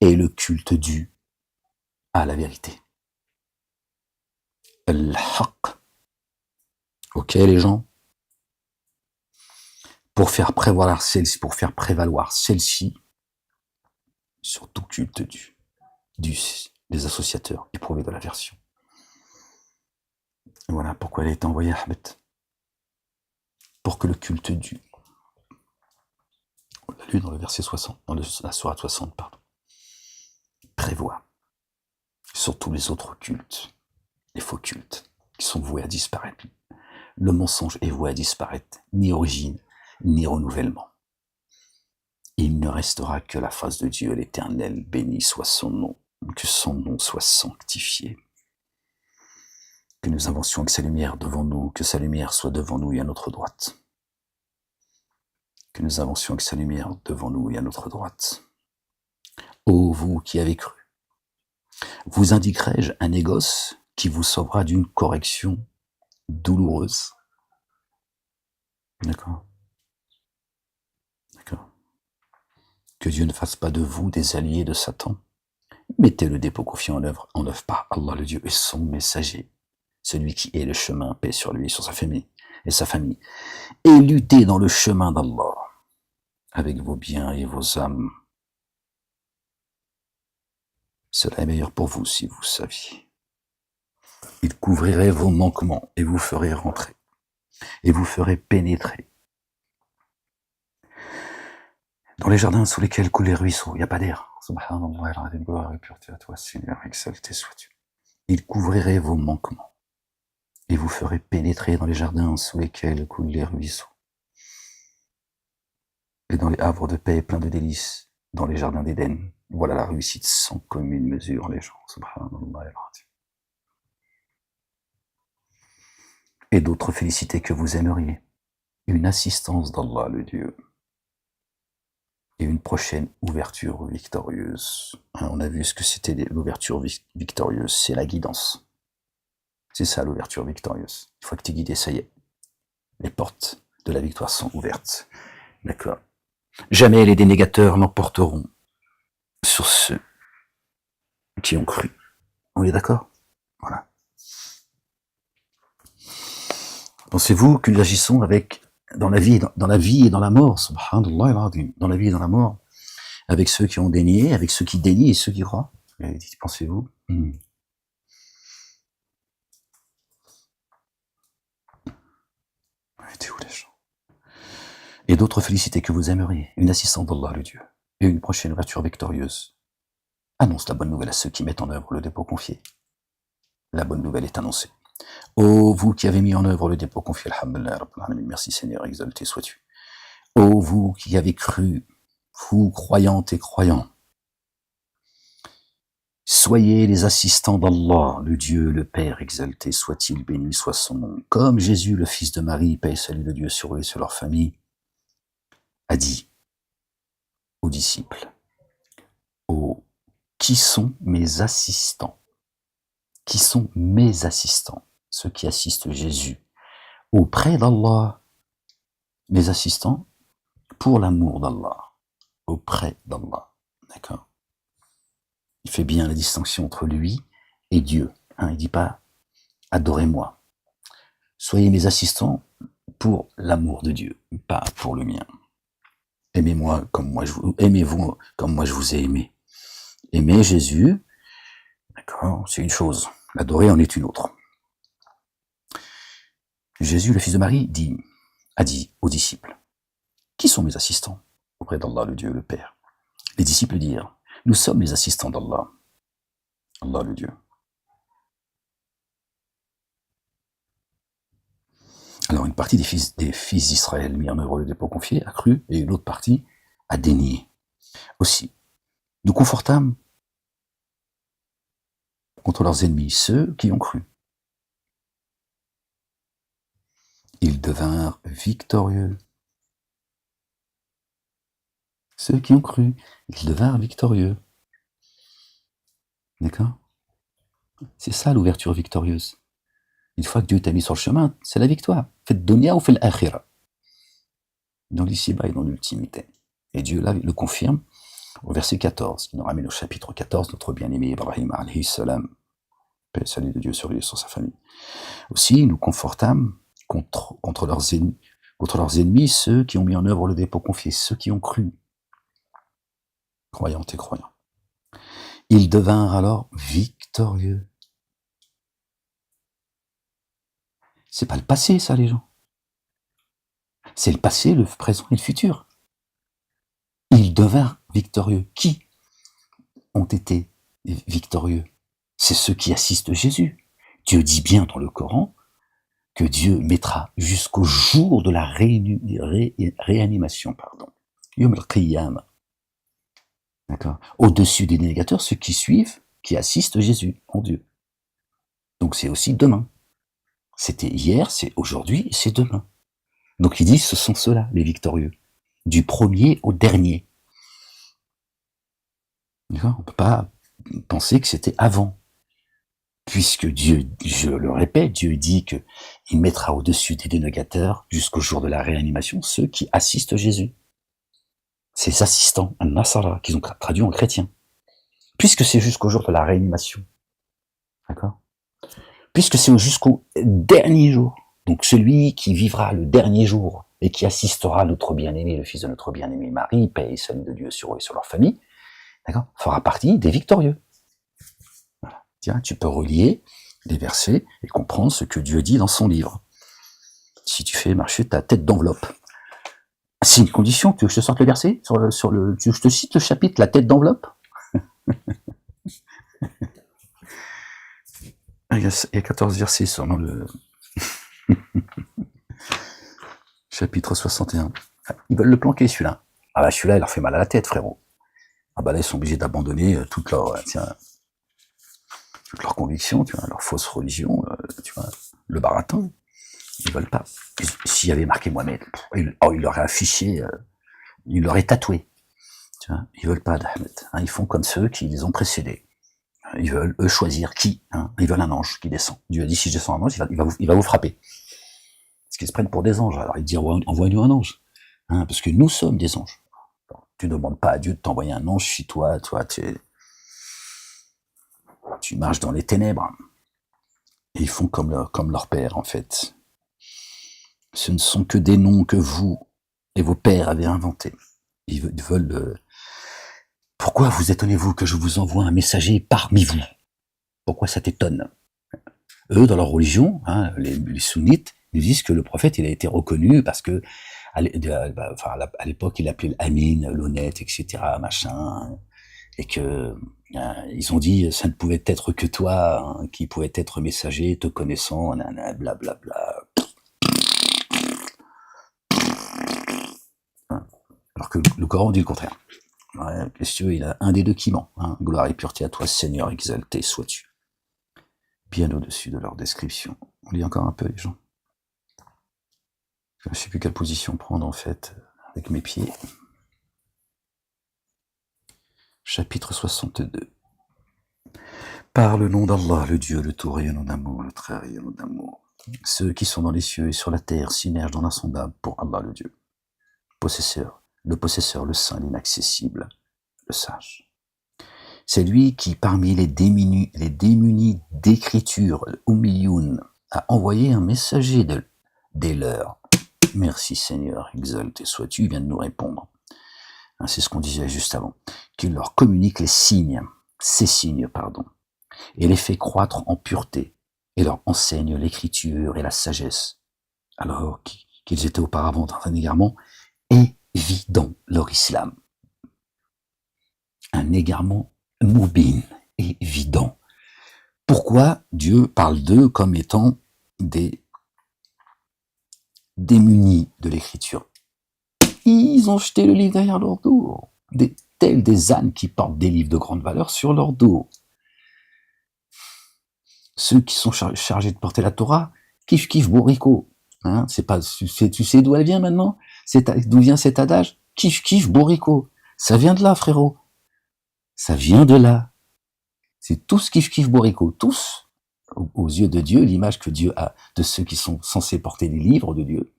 et le culte dû à la vérité. Al-Haqq. Ok, les gens? Pour faire prévaloir celle-ci sur tout culte dû des associateurs éprouvés de l'aversion. Voilà pourquoi elle a été envoyée à Ahmed. Pour que le culte dû, on l'a lu dans le verset 60, dans la sourate 60, prévoit sur tous les autres cultes, les faux cultes, qui sont voués à disparaître. Le mensonge est voué à disparaître, ni origine, ni renouvellement. Il ne restera que la face de Dieu l'Éternel, béni soit son nom, que son nom soit sanctifié. Que nous avancions avec sa lumière devant nous, que sa lumière soit devant nous et à notre droite. Que nous avancions avec sa lumière devant nous et à notre droite. Ô vous qui avez cru, vous indiquerai-je un négoce qui vous sauvera d'une correction douloureuse? D'accord. D'accord. Que Dieu ne fasse pas de vous des alliés de Satan. Mettez le dépôt confiant en œuvre par Allah le Dieu et son messager, celui qui est le chemin, paix sur lui, sur sa famille, et luttez dans le chemin d'Allah. avec vos biens et vos âmes. Cela est meilleur pour vous si vous saviez. Il couvrirait vos manquements et vous ferait rentrer, et vous ferait pénétrer dans les jardins sous lesquels coulent les ruisseaux. Il n'y a pas d'air. Subhanallah, gloire et pureté à toi, Seigneur, exalté sois-tu. Il couvrirait vos manquements et vous ferait pénétrer dans les jardins sous lesquels coulent les ruisseaux, et dans les havres de paix pleins de délices, dans les jardins d'Éden. Voilà la réussite sans commune mesure, les gens. Subhanallah. Et d'autres félicités que vous aimeriez. Une assistance d'Allah, le Dieu. Et une prochaine ouverture victorieuse. On a vu ce que c'était l'ouverture victorieuse, c'est la guidance. C'est ça l'ouverture victorieuse. Une fois que tu es guidé, ça y est. Les portes de la victoire sont ouvertes. D'accord. Jamais les dénégateurs n'emporteront sur ceux qui ont cru. On est d'accord? Voilà. Pensez-vous que nous agissons dans la vie et dans la mort, subhanallah al-azim, dans la vie et dans la mort, avec ceux qui ont dénié, avec ceux qui dénient et ceux qui croient? Pensez-vous? T'es où les gens? Et d'autres félicités que vous aimeriez, une assistance d'Allah le Dieu, et une prochaine ouverture victorieuse. Annonce la bonne nouvelle à ceux qui mettent en œuvre le dépôt confié. La bonne nouvelle est annoncée. Ô vous qui avez mis en œuvre le dépôt confié, alhamdulillah, merci Seigneur, exalté sois-tu. Ô vous qui avez cru, vous croyantes et croyants, soyez les assistants d'Allah, le Dieu, le Père, exalté soit-il, béni soit son nom. Comme Jésus, le fils de Marie, paix et salut de Dieu sur eux et sur leur famille, a dit aux disciples, qui sont mes assistants? Qui sont mes assistants? Ceux qui assistent Jésus auprès d'Allah, mes assistants pour l'amour d'Allah, auprès d'Allah. D'accord? Il fait bien la distinction entre lui et Dieu. Il dit pas « adorez-moi ». Soyez mes assistants pour l'amour de Dieu, pas pour le mien. Aimez-vous comme moi je vous ai aimé. Aimer Jésus, d'accord, c'est une chose. L'adorer en est une autre. Jésus, le fils de Marie, a dit aux disciples, qui sont mes assistants auprès d'Allah, le Dieu, le Père? Les disciples dirent, nous sommes les assistants d'Allah, Allah, le Dieu. Alors une partie des fils d'Israël mis en œuvre le dépôt confié a cru, et une autre partie a dénié. Aussi, nous confortâmes contre leurs ennemis ceux qui ont cru. Ils devinrent victorieux. Ceux qui ont cru, ils devinrent victorieux. D'accord? C'est ça l'ouverture victorieuse. Une fois que Dieu t'a mis sur le chemin, c'est la victoire. Faites dunya ou faites l'akhira. Dans l'ici-bas et dans l'ultimité. Et Dieu là le confirme au verset 14, qui nous ramène au chapitre 14, notre bien-aimé Ibrahim alayhi salam, paix et salut de Dieu sur lui et sur sa famille. Aussi, nous confortâmes contre leurs ennemis, ceux qui ont mis en œuvre le dépôt confié, ceux qui ont cru, croyantes et croyants. Ils devinrent alors victorieux. C'est pas le passé, ça, les gens. C'est le passé, le présent et le futur. Ils devinrent victorieux. Qui ont été victorieux? C'est ceux qui assistent Jésus. Dieu dit bien dans le Coran que Dieu mettra jusqu'au jour de la réanimation, Yom al-Qiyam. D'accord? Au-dessus des négateurs, ceux qui suivent, qui assistent Jésus en Dieu. Donc c'est aussi demain. C'était hier, c'est aujourd'hui, c'est demain. Donc il dit, ce sont ceux-là, les victorieux. Du premier au dernier. D'accord? On ne peut pas penser que c'était avant. Puisque Dieu, je le répète, Dieu dit qu'il mettra au-dessus des dénégateurs, jusqu'au jour de la réanimation, ceux qui assistent Jésus. Ces assistants, An-Nasara, qu'ils ont traduit en chrétien. Puisque c'est jusqu'au jour de la réanimation. D'accord? Puisque c'est jusqu'au dernier jour. Donc celui qui vivra le dernier jour et qui assistera notre bien-aimé, le fils de notre bien-aimé Marie, paix et salut de Dieu sur eux et sur leur famille, d'accord, fera partie des victorieux. Voilà. Tiens, tu peux relier les versets et comprendre ce que Dieu dit dans son livre. Si tu fais marcher ta tête d'enveloppe, c'est une condition. Tu veux que je te sorte le verset tu veux que je te cite le chapitre, la tête d'enveloppe. Il y a 14 versets sur le chapitre 61. Ils veulent le planquer, celui-là. Ah bah celui-là, il leur fait mal à la tête, frérot. Ah bah là, ils sont obligés d'abandonner toute leur conviction, tu vois, leur fausse religion, tu vois, le baratin. Ils veulent pas. S'il y avait marqué Mohamed, il l'aurait affiché, il l'aurait tatoué. Tu vois, ils veulent pas d'Ahmed. Hein, ils font comme ceux qui les ont précédés. Ils veulent, eux, choisir qui. Hein, ils veulent un ange qui descend. Dieu a dit, si je descends un ange, il va vous frapper. Parce qu'ils se prennent pour des anges. Alors ils disent, envoie-nous un ange. Hein, parce que nous sommes des anges. Alors, tu ne demandes pas à Dieu de t'envoyer un ange si toi, tu marches dans les ténèbres. Et ils font comme leur père, en fait. Ce ne sont que des noms que vous et vos pères avez inventés. Ils veulent... Pourquoi vous étonnez-vous que je vous envoie un messager parmi vous? Pourquoi ça t'étonne? Eux, dans leur religion, hein, les sunnites, ils disent que le prophète, il a été reconnu parce que à l'époque, il appelait l'Amin, l'honnête, etc., machin, et que ils ont dit, ça ne pouvait être que toi, hein, qui pouvait être messager, te connaissant, blablabla. Hein. Alors que le Coran dit le contraire. Ouais, qu'est-ce que tu veux, il a un des deux qui ment. Hein. Gloire et pureté à toi, Seigneur, exalté sois-tu. Bien au-dessus de leur description. On lit encore un peu, les gens. Je ne sais plus quelle position prendre, en fait, avec mes pieds. Chapitre 62. Par le nom d'Allah, le Dieu, le tout rayonnant d'amour, le très rayonnant d'amour. Ceux qui sont dans les cieux et sur la terre s'immergent dans l'insondable pour Allah, le Dieu. Le possesseur, le saint, l'inaccessible, le sage. C'est lui qui, parmi les démunis d'écriture, Ummiyun, a envoyé un messager des leurs. Merci Seigneur, exalté sois-tu, il vient de nous répondre. C'est ce qu'on disait juste avant. Qu'il leur communique ces signes, et les fait croître en pureté, et leur enseigne l'écriture et la sagesse, alors qu'ils étaient auparavant dans un égarement évident, leur islam. Un égarement moubin, évident. Pourquoi Dieu parle d'eux comme étant des démunis de l'écriture? Ils ont jeté le livre derrière leur dos, tels des ânes qui portent des livres de grande valeur sur leur dos. Ceux qui sont chargés de porter la Torah, kiff bourricot. Hein, tu sais d'où elle vient maintenant? D'où vient cet adage? Kiff bourricot. Ça vient de là, frérot. Ça vient de là. C'est tous kiff bourricot. Tous, aux yeux de Dieu, l'image que Dieu a de ceux qui sont censés porter les livres de Dieu,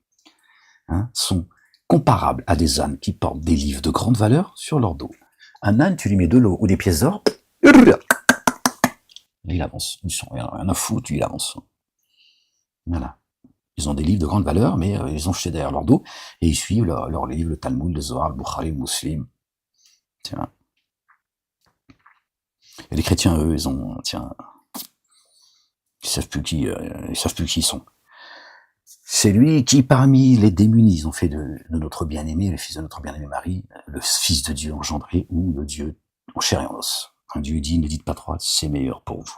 hein, sont comparables à des ânes qui portent des livres de grande valeur sur leur dos. Un âne, tu lui mets de l'eau ou des pièces d'or, il avance. Ils sont rien à foutre, il avance. Voilà. Ils ont des livres de grande valeur, mais ils ont jeté derrière leur dos, et ils suivent leurs livres, le Talmud, le Zohar, le Bukhari, le Muslim. Tiens. Et les chrétiens, eux, ils savent plus qui ils sont. C'est lui qui, parmi les démunis, ils ont fait de notre bien-aimé, le fils de notre bien-aimé Marie, le fils de Dieu engendré, ou le Dieu en chair et en os. Quand Dieu dit, ne dites pas trop, c'est meilleur pour vous.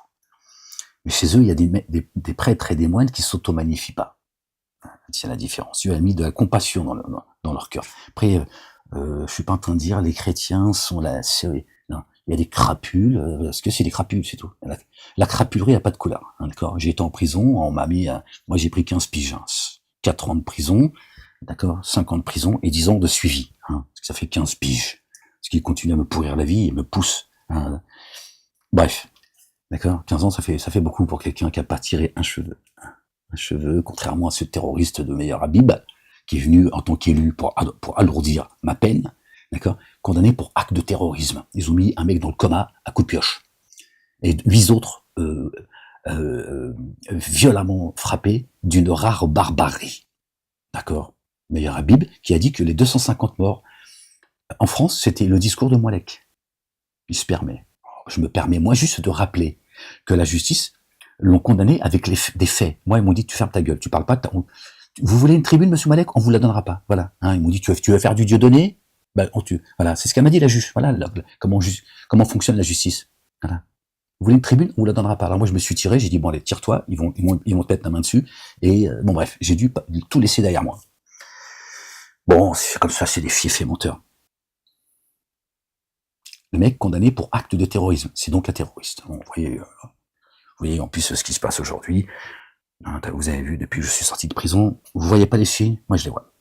Mais chez eux, il y a des prêtres et des moines qui s'auto-magnifient pas. C'est la différence. Dieu a mis de la compassion dans leur cœur. Après, je suis pas en train de dire les chrétiens sont là. Non, il y a des crapules. Parce que c'est des crapules, c'est tout. La crapulerie a pas de couleur. Hein, d'accord. J'ai été en prison, on m'a mis. Moi, j'ai pris 15 piges, 4 ans de prison, d'accord, 5 ans de prison et 10 ans de suivi. Hein, parce que ça fait 15 piges. Ce qui continue à me pourrir la vie et me pousse. Hein. Bref, d'accord. 15 ans, ça fait beaucoup pour quelqu'un qui a pas tiré un cheveu, contrairement à ce terroriste de Meir Habib, qui est venu en tant qu'élu pour alourdir ma peine, d'accord, condamné pour acte de terrorisme. Ils ont mis un mec dans le coma à coups de pioche. Et 8 autres violemment frappés d'une rare barbarie. D'accord? Meilleur Habib, qui a dit que les 250 morts en France, c'était le discours de Moualek. Il se permet. Je me permets, moi, juste de rappeler que la justice l'ont condamné avec des faits. Moi, ils m'ont dit, tu fermes ta gueule, tu parles pas. Vous voulez une tribune, monsieur Malek? On vous la donnera pas. Voilà. Hein, ils m'ont dit, tu veux faire du Dieudonné? Ben, on tue. Voilà. C'est ce qu'elle m'a dit, la juge. Voilà. Comment fonctionne la justice. Voilà. Vous voulez une tribune? On vous la donnera pas. Alors moi, je me suis tiré, j'ai dit, bon, allez, tire-toi. Ils vont te mettre la main dessus. Et, bon, bref, j'ai dû tout laisser derrière moi. Bon, c'est comme ça, c'est des fiefs menteurs. Le mec condamné pour acte de terrorisme. C'est donc un terroriste. Bon, vous voyez, en plus, ce qui se passe aujourd'hui. Vous avez vu, depuis que je suis sorti de prison, vous voyez pas les signes? Moi, je les vois.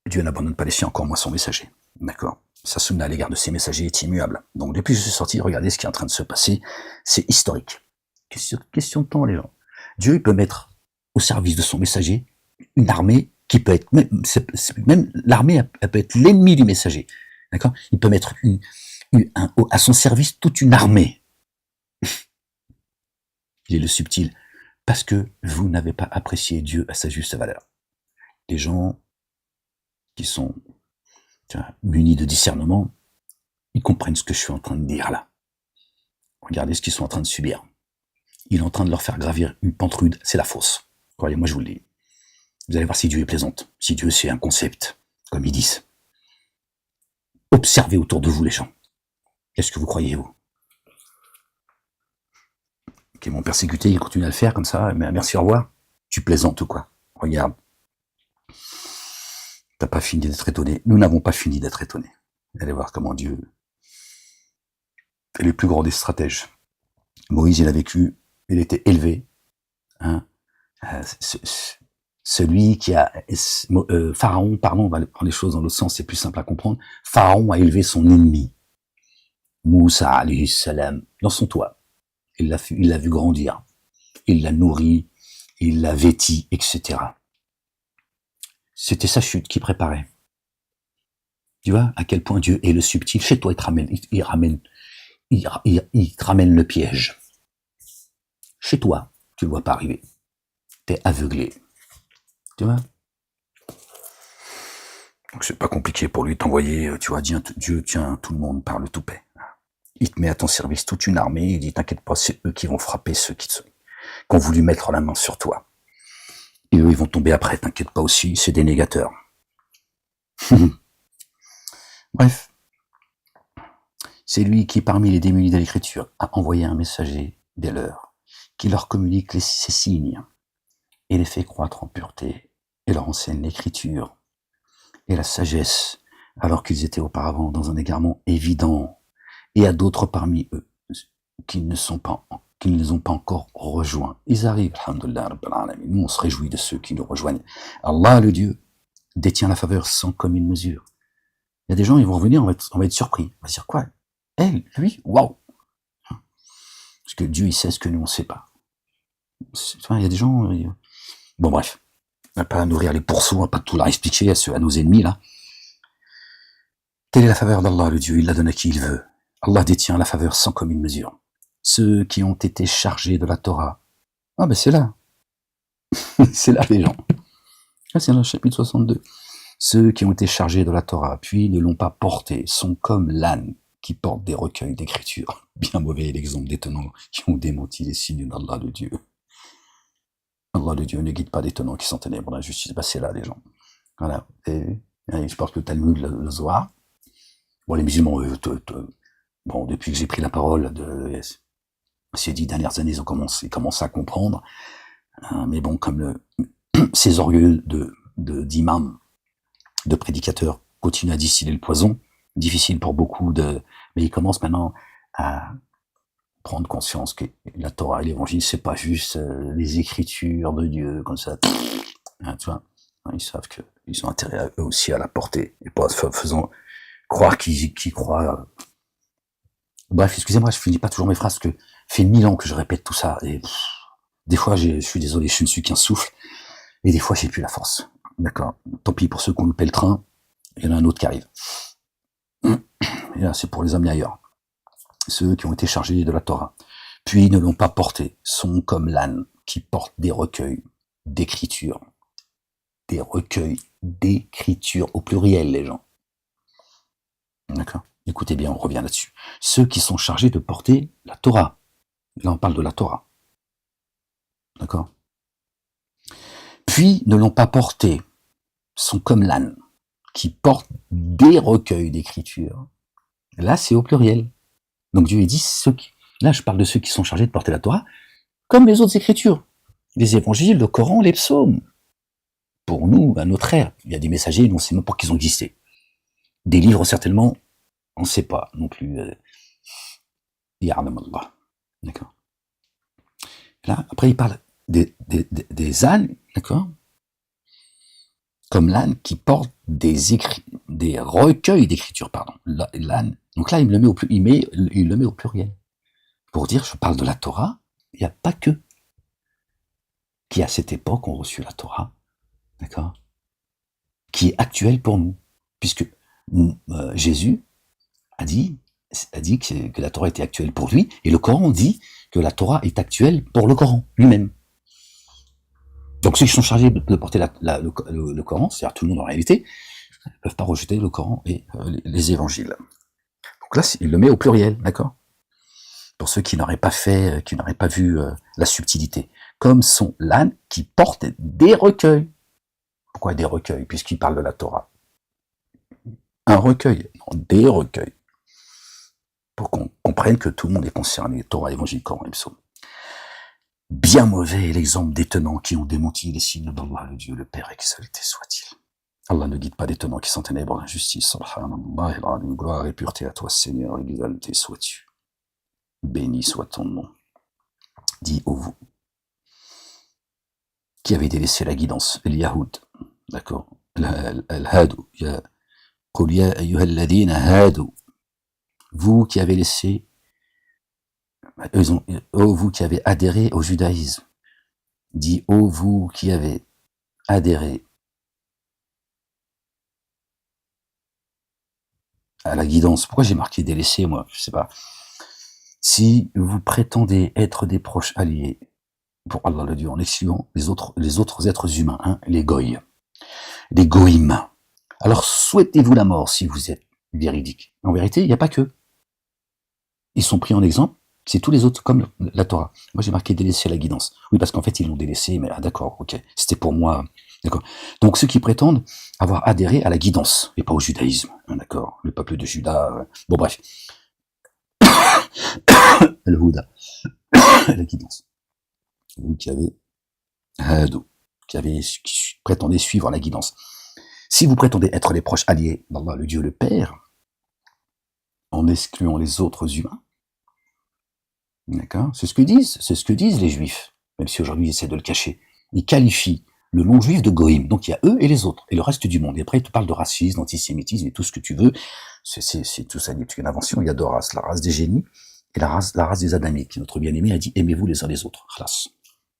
Dieu n'abandonne pas les siens, encore moins son messager. D'accord? Sa sunna à l'égard de ses messagers est immuable. Donc, depuis que je suis sorti, regardez ce qui est en train de se passer. C'est historique. Question de temps, les gens. Dieu, il peut mettre au service de son messager une armée qui peut être, même l'armée, elle peut être l'ennemi du messager. D'accord? Il peut mettre à son service toute une armée. Il est le subtil. Parce que vous n'avez pas apprécié Dieu à sa juste valeur. Les gens qui sont munis de discernement, ils comprennent ce que je suis en train de dire là. Regardez ce qu'ils sont en train de subir. Il est en train de leur faire gravir une pente rude, c'est la fosse. Croyez-moi, je vous le dis. Vous allez voir si Dieu est plaisante, si Dieu c'est un concept, comme ils disent. Observez autour de vous les gens. Qu'est-ce que vous croyez, vous? Qui m'ont persécuté, ils continuent à le faire comme ça, mais merci, au revoir. Tu plaisantes ou quoi? Regarde. T'as pas fini d'être étonné. Nous n'avons pas fini d'être étonnés. Allez voir comment Dieu est le plus grand des stratèges. Moïse, il a vécu, il était élevé. Hein, celui qui a... Pharaon, pardon, on va prendre les choses dans l'autre sens, c'est plus simple à comprendre. Pharaon a élevé son ennemi. Moussa, alayhi salam, dans son toit. Il l'a vu grandir. Il l'a nourri, il l'a vêti, etc. C'était sa chute qui préparait. Tu vois à quel point Dieu est le subtil. Chez toi, il te ramène le piège. Chez toi, tu le vois pas arriver. T'es aveuglé. Tu vois? Donc c'est pas compliqué pour lui de t'envoyer, tu vois, Dieu tient tout le monde par le toupet. Il te met à ton service toute une armée, il dit, t'inquiète pas, c'est eux qui vont frapper ceux qui ont voulu mettre la main sur toi. Et eux, ils vont tomber après, t'inquiète pas aussi, c'est des négateurs. Bref. C'est lui qui, parmi les démunis de l'écriture, a envoyé un messager des leurs, qui leur communique ces signes, et les fait croître en pureté, et leur enseigne l'écriture, et la sagesse, alors qu'ils étaient auparavant dans un égarement évident, et à d'autres parmi eux, qui ne les ont pas encore rejoints. Ils arrivent, alhamdoulilah, rabbil alamin. Nous, on se réjouit de ceux qui nous rejoignent. Allah, le Dieu, détient la faveur sans commune mesure. Il y a des gens, ils vont revenir, on va être surpris. On va se dire quoi? Elle, lui, waouh! Parce que Dieu, il sait ce que nous, on ne sait pas. Enfin, il y a des gens... Bon, bref. On va pas nourrir les pourceaux, on va pas tout leur expliquer à nos ennemis, là. Quelle est la faveur d'Allah, le Dieu? Il la donne à qui il veut. Allah détient la faveur sans commune mesure. Ceux qui ont été chargés de la Torah. Ah ben c'est là. C'est là, les gens. Ah, c'est là, chapitre 62. Ceux qui ont été chargés de la Torah, puis ne l'ont pas portée, sont comme l'âne qui porte des recueils d'écriture. Bien mauvais est l'exemple des tenants qui ont démenti les signes d'Allah de Dieu. Allah de Dieu ne guide pas des tenants qui sont ténèbres d'injustice. Bah c'est là, les gens. Voilà. Et je porte le Talmud, le Zohar. Bon, les musulmans, bon, depuis que j'ai pris la parole ces 10 dernières années, ils commencent à comprendre. Mais bon, comme ces orgueilleux d'imams, de prédicateurs continuent à distiller le poison, difficile pour beaucoup mais ils commencent maintenant à prendre conscience que la Torah et l'évangile, c'est pas juste les écritures de Dieu, comme ça. Hein, tu vois, ils savent qu'ils ont intérêt eux aussi à la porter, et pas faisant croire qu'ils croient. Bref, excusez-moi, je finis pas toujours mes phrases, parce que fait 1000 ans que je répète tout ça, et des fois, je suis désolé, je ne suis qu'un souffle, et des fois, j'ai plus la force. D'accord. Tant pis pour ceux qui ont loupé le train, il y en a un autre qui arrive. Et là, c'est pour les amener ailleurs. Ceux qui ont été chargés de la Torah, puis ne l'ont pas portée, sont comme l'âne qui porte des recueils d'écriture. des recueils d'écriture au pluriel, les gens. D'accord? Écoutez bien, on revient là-dessus. Ceux qui sont chargés de porter la Torah. Là, on parle de la Torah. D'accord? Puis ne l'ont pas porté, sont comme l'âne, qui porte des recueils d'écriture. Là, c'est au pluriel. Donc Dieu dit, là je parle de ceux qui sont chargés de porter la Torah, comme les autres écritures. Les évangiles, le Coran, les psaumes. Pour nous, à notre ère, il y a des messagers, on ne sait même pas qu'ils ont existé. Des livres, certainement, on ne sait pas non plus. Ya'lam Allah. D'accord? Là, après, il parle des ânes, d'accord? Comme l'âne qui porte des recueils d'écriture, pardon. L'âne. Donc là, il le met au pluriel. Pour dire, je parle de la Torah, il n'y a pas que qui à cette époque ont reçu la Torah, d'accord? Qui est actuelle pour nous. Puisque Jésus a dit que la Torah était actuelle pour lui, et le Coran dit que la Torah est actuelle pour le Coran lui-même. Donc ceux qui sont chargés de porter le Coran, c'est-à-dire tout le monde en réalité, ne peuvent pas rejeter le Coran et les évangiles. Donc là, il le met au pluriel, d'accord? Pour ceux qui n'auraient pas vu la subtilité. Comme sont l'âne qui porte des recueils. Pourquoi des recueils? Puisqu'il parle de la Torah. Un recueil, non, des recueils. Pour qu'on comprenne que tout le monde est concerné, Torah, Évangile, Coran et Psaume. Bien mauvais est l'exemple des tenants qui ont démenti les signes d'Allah, le Dieu, le Père, exalté soit-il. Allah ne guide pas des tenants qui sont ténèbres dans l'injustice. Subhanallah, et gloire et pureté à toi, Seigneur, exalté sois-tu. Béni soit ton nom. Dis ô vous, qui avez délaissé la guidance, les Yahoud, d'accord, al-Hadou, Qul ya ayyuha alladhina hadou, vous qui avez laissé, vous qui avez adhéré au judaïsme, dis ô vous qui avez adhéré à la guidance. Pourquoi j'ai marqué délaissé, moi? Je sais pas. Si vous prétendez être des proches alliés pour Allah le Dieu, en excluant les autres êtres humains, hein, les goïs, les goïms, alors souhaitez-vous la mort si vous êtes véridique. En vérité, il n'y a pas que. Ils sont pris en exemple, c'est tous les autres, comme la Torah. Moi, j'ai marqué délaisser la guidance. Oui, parce qu'en fait, ils l'ont délaissé, mais d'accord, ok, c'était pour moi. D'accord. Donc, ceux qui prétendent avoir adhéré à la guidance, et pas au judaïsme, hein, d'accord, le peuple de Juda, bon bref. Le Houda, la guidance. Vous qui avez Hadou, qui prétendez suivre la guidance. Si vous prétendez être les proches alliés d'Allah, le Dieu, le Père, en excluant les autres humains, d'accord, c'est ce que disent les Juifs, même si aujourd'hui ils essaient de le cacher. Ils qualifient le non-juif de goïm, donc il y a eux et les autres, et le reste du monde. Et après, ils te parlent de racisme, d'antisémitisme et tout ce que tu veux. C'est tout ça, c'est une invention. Il y a deux races, la race des génies et la race des adamites. Notre bien-aimé a dit, aimez-vous les uns les autres. Khlas.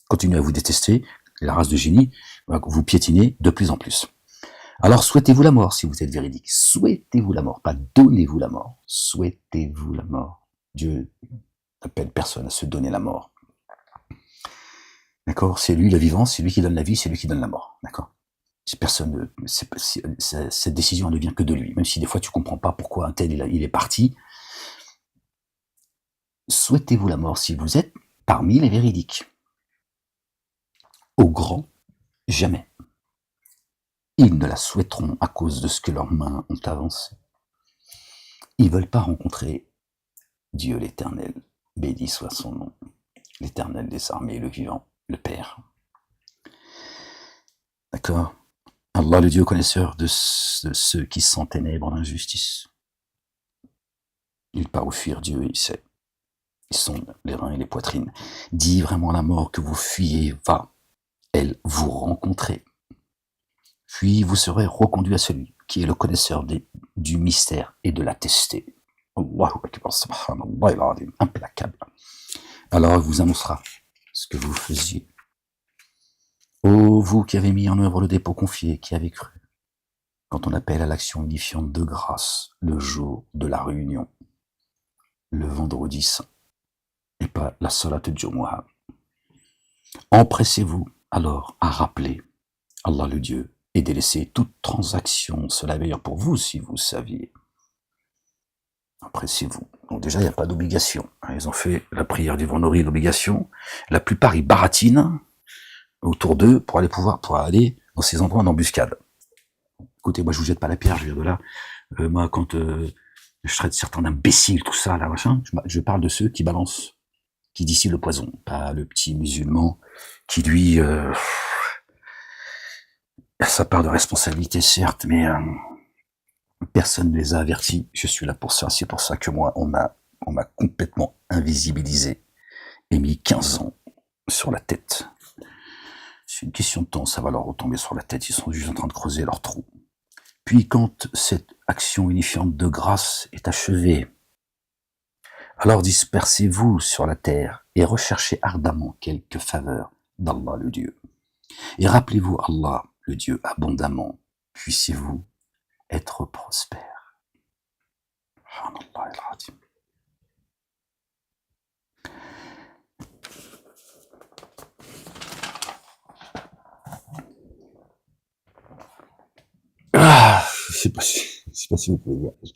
Continuez à vous détester, la race de génie, vous piétinez de plus en plus. Alors souhaitez-vous la mort si vous êtes véridique. Souhaitez-vous la mort, pas donnez-vous la mort. Souhaitez-vous la mort. Dieu n'appelle personne à se donner la mort. D'accord? C'est lui le vivant, c'est lui qui donne la vie, c'est lui qui donne la mort. D'accord? Cette décision ne vient que de lui, même si des fois tu comprends pas pourquoi un tel il est parti. Souhaitez-vous la mort si vous êtes parmi les véridiques. Au grand, jamais. Ils ne la souhaiteront à cause de ce que leurs mains ont avancé. Ils ne veulent pas rencontrer Dieu l'Éternel, béni soit son nom, l'Éternel des armées, le vivant, le Père. D'accord? Allah, le Dieu connaisseur de ceux qui sont ténèbres d'injustice. Il part où fuir Dieu, il sait. Ils sont les reins et les poitrines. Dis vraiment la mort que vous fuyez, va, elle vous rencontrer. Puis vous serez reconduit à celui qui est le connaisseur du mystère et de l'attesté. Allahu Akbar, subhanallah al-azim, implacable. Alors il vous annoncera ce que vous faisiez. Ô vous qui avez mis en œuvre le dépôt confié, qui avez cru, quand on appelle à l'action unifiante de grâce le jour de la réunion, le vendredi saint, et pas la salat Jumu'ah. Empressez-vous alors à rappeler Allah le Dieu, et délaissez toute transaction. Cela est meilleur pour vous si vous saviez. Après, c'est vous. Donc déjà, il n'y a pas d'obligation. Ils ont fait la prière du vendredi, l'obligation. La plupart, ils baratinent autour d'eux pour aller dans ces endroits en embuscade. Écoutez, moi, je vous jette pas la pierre, je viens de là. Moi, quand je traite certains d'imbéciles, tout ça, là, machin, je parle de ceux qui balancent, qui distillent le poison, pas le petit musulman qui, lui, a sa part de responsabilité, certes, mais personne ne les a avertis. Je suis là pour ça. C'est pour ça que moi, on m'a complètement invisibilisé et mis 15 ans sur la tête. C'est une question de temps, ça va leur retomber sur la tête. Ils sont juste en train de creuser leur trou. Puis quand cette action unifiante de grâce est achevée, alors dispersez-vous sur la terre et recherchez ardemment quelques faveurs d'Allah le Dieu. Et rappelez-vous Allah le Dieu abondamment. Puissiez-vous être prospère. Subhanallah al-Azim. Je sais pas si vous pouvez voir. Je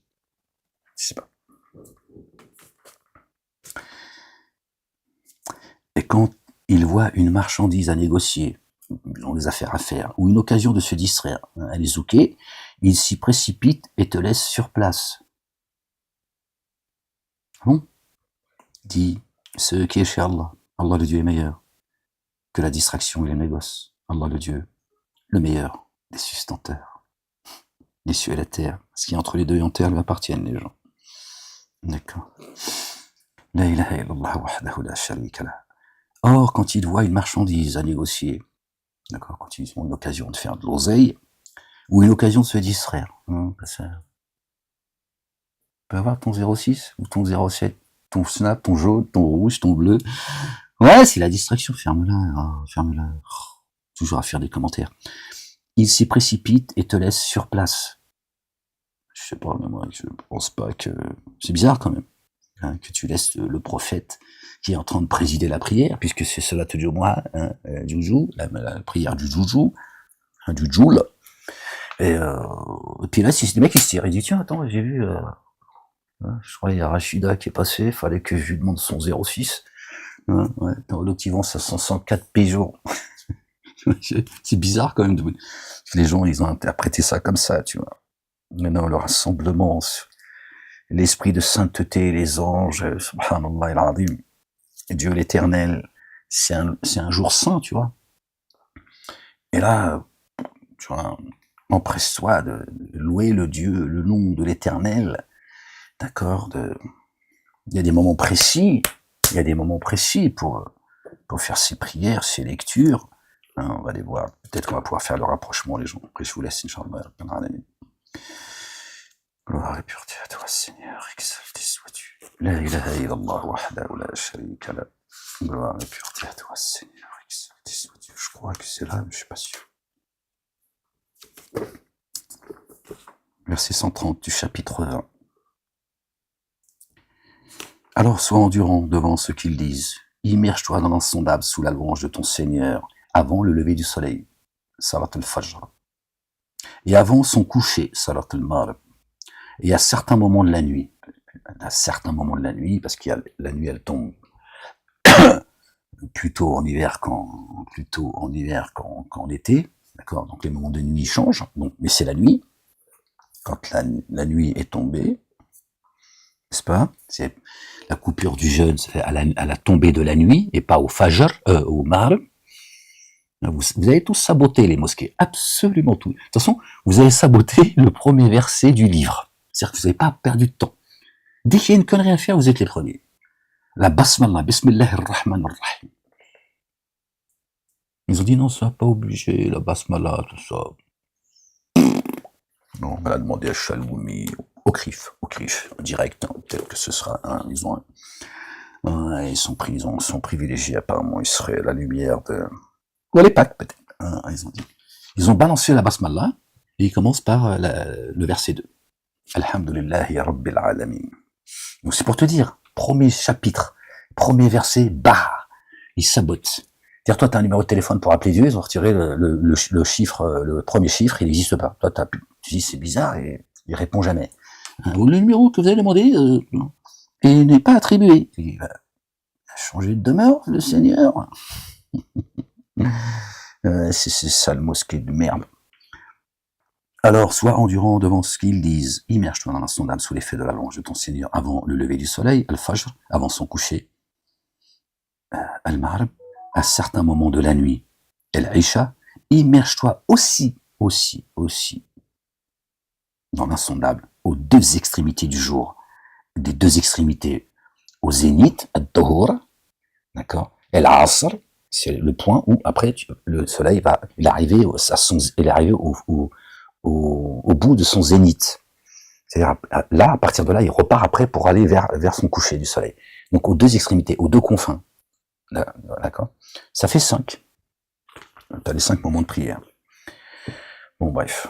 sais pas. Et quand il voit une marchandise à négocier, ont des affaires à faire, ou une occasion de se distraire, à les zouker, il s'y précipite et te laisse sur place. Bon, dit ce qui est chez Allah. Allah le Dieu est meilleur que la distraction et les négoces. Allah le Dieu, le meilleur des sustenteurs. Les cieux et la terre, ce qui est entre les deux et en terre lui appartiennent, les gens. D'accord. La ilaha illallah wahdahu la sharika lah. Or, quand ils voient une marchandise à négocier, d'accord, quand ils ont une occasion de faire de l'oseille, ou une occasion de se distraire, ça peut avoir ton 06 ou ton 07, ton snap, ton jaune, ton rouge, ton bleu. Ouais, c'est la distraction, ferme-la, ferme-la. Toujours à faire des commentaires. Il s'y précipite et te laisse sur place. Je sais pas, mais moi, je pense pas que... C'est bizarre quand même, hein, que tu laisses le prophète qui est en train de présider la prière, puisque c'est cela te dit au moins, Joujou, la prière du Joujou, du Joul. Et puis là, si c'est des mecs qui se tirent, il dit, tiens, attends, j'ai vu, je crois qu'il y a Rachida qui est passé, fallait que je lui demande son 06. Ouais, dans l'autre, ils vont à 504 Peugeot. C'est bizarre quand même. Les gens, ils ont interprété ça comme ça, tu vois. Maintenant, le rassemblement, l'esprit de sainteté, les anges, subhanallah al-azim, Dieu l'éternel, c'est un jour saint, tu vois. Et là, tu vois, empresse-toi de louer le Dieu, le nom de l'éternel, d'accord, il y a des moments précis, pour faire ces prières, ces lectures, hein, on va les voir, peut-être qu'on va pouvoir faire le rapprochement, les gens. Après, je vous laisse, Inch'Allah. Gloire et pureté à toi, Seigneur, exalté sois-tu. La ilaha illallah wahdahu la sharika lah. Gloire et pureté à toi, Seigneur, exalté sois-tu. Je crois que c'est là, mais je suis pas sûr. Verset 130 du chapitre 20. Alors sois endurant devant ce qu'ils disent. Immerge-toi dans l'insondable sous la louange de ton Seigneur avant le lever du soleil, salat al-fajr, et avant son coucher, salat al-maghrib, et à certains moments de la nuit, parce qu'il y a la nuit, elle tombe plutôt en hiver qu'en été, d'accord. Donc les moments de nuit changent, mais c'est la nuit. Quand la nuit est tombée, n'est-ce pas? C'est la coupure du jeûne à la tombée de la nuit et pas au fajr, au maghrib. Vous avez tous saboté les mosquées, absolument tous. De toute façon, vous avez saboté le premier verset du livre. C'est-à-dire que vous n'avez pas perdu de temps. Dès qu'il y a une connerie à faire, vous êtes les premiers. La basmallah, bismillahir-rahmanir-rahim. Ils ont dit non, ça n'est pas obligé, la basmallah, tout ça. Non, on a demandé à Chaloumi, au CRIF, direct, hein, peut-être que ce sera un, ils sont privilégiés, apparemment, ils seraient à la lumière de... Ou à l'EPAC, peut-être, hein, ils ont dit. Ils ont balancé la basmallah, et ils commencent par le verset 2. Alhamdulillahi Rabbil Alamin. Donc c'est pour te dire, premier chapitre, premier verset, ils sabotent. Dire, toi, tu as un numéro de téléphone pour appeler Dieu, ils ont retiré le chiffre, le premier chiffre, il n'existe pas. Toi, tu dis, c'est bizarre, et il répond jamais. Le numéro que vous avez demandé et n'est pas attribué. Il va changer de demeure, le Seigneur. C'est ça le mosquée de merde. Alors, sois endurant devant ce qu'ils disent. Immerge-toi dans l'insondable sous l'effet de la louange de ton Seigneur avant le lever du soleil, al-fajr, avant son coucher, al-maghrib, à certains moments de la nuit, al-isha. Immerge-toi aussi dans l'insondable, aux deux extrémités du jour, des deux extrémités, au zénith, ad-duhur, d'accord, et l'asr, c'est le point où après le soleil il est arrivé au bout de son zénith. C'est-à-dire là, à partir de là, il repart après pour aller vers son coucher du soleil. Donc aux deux extrémités, aux deux confins, d'accord. Ça fait 5. T'as les 5 moments de prière. Bon bref.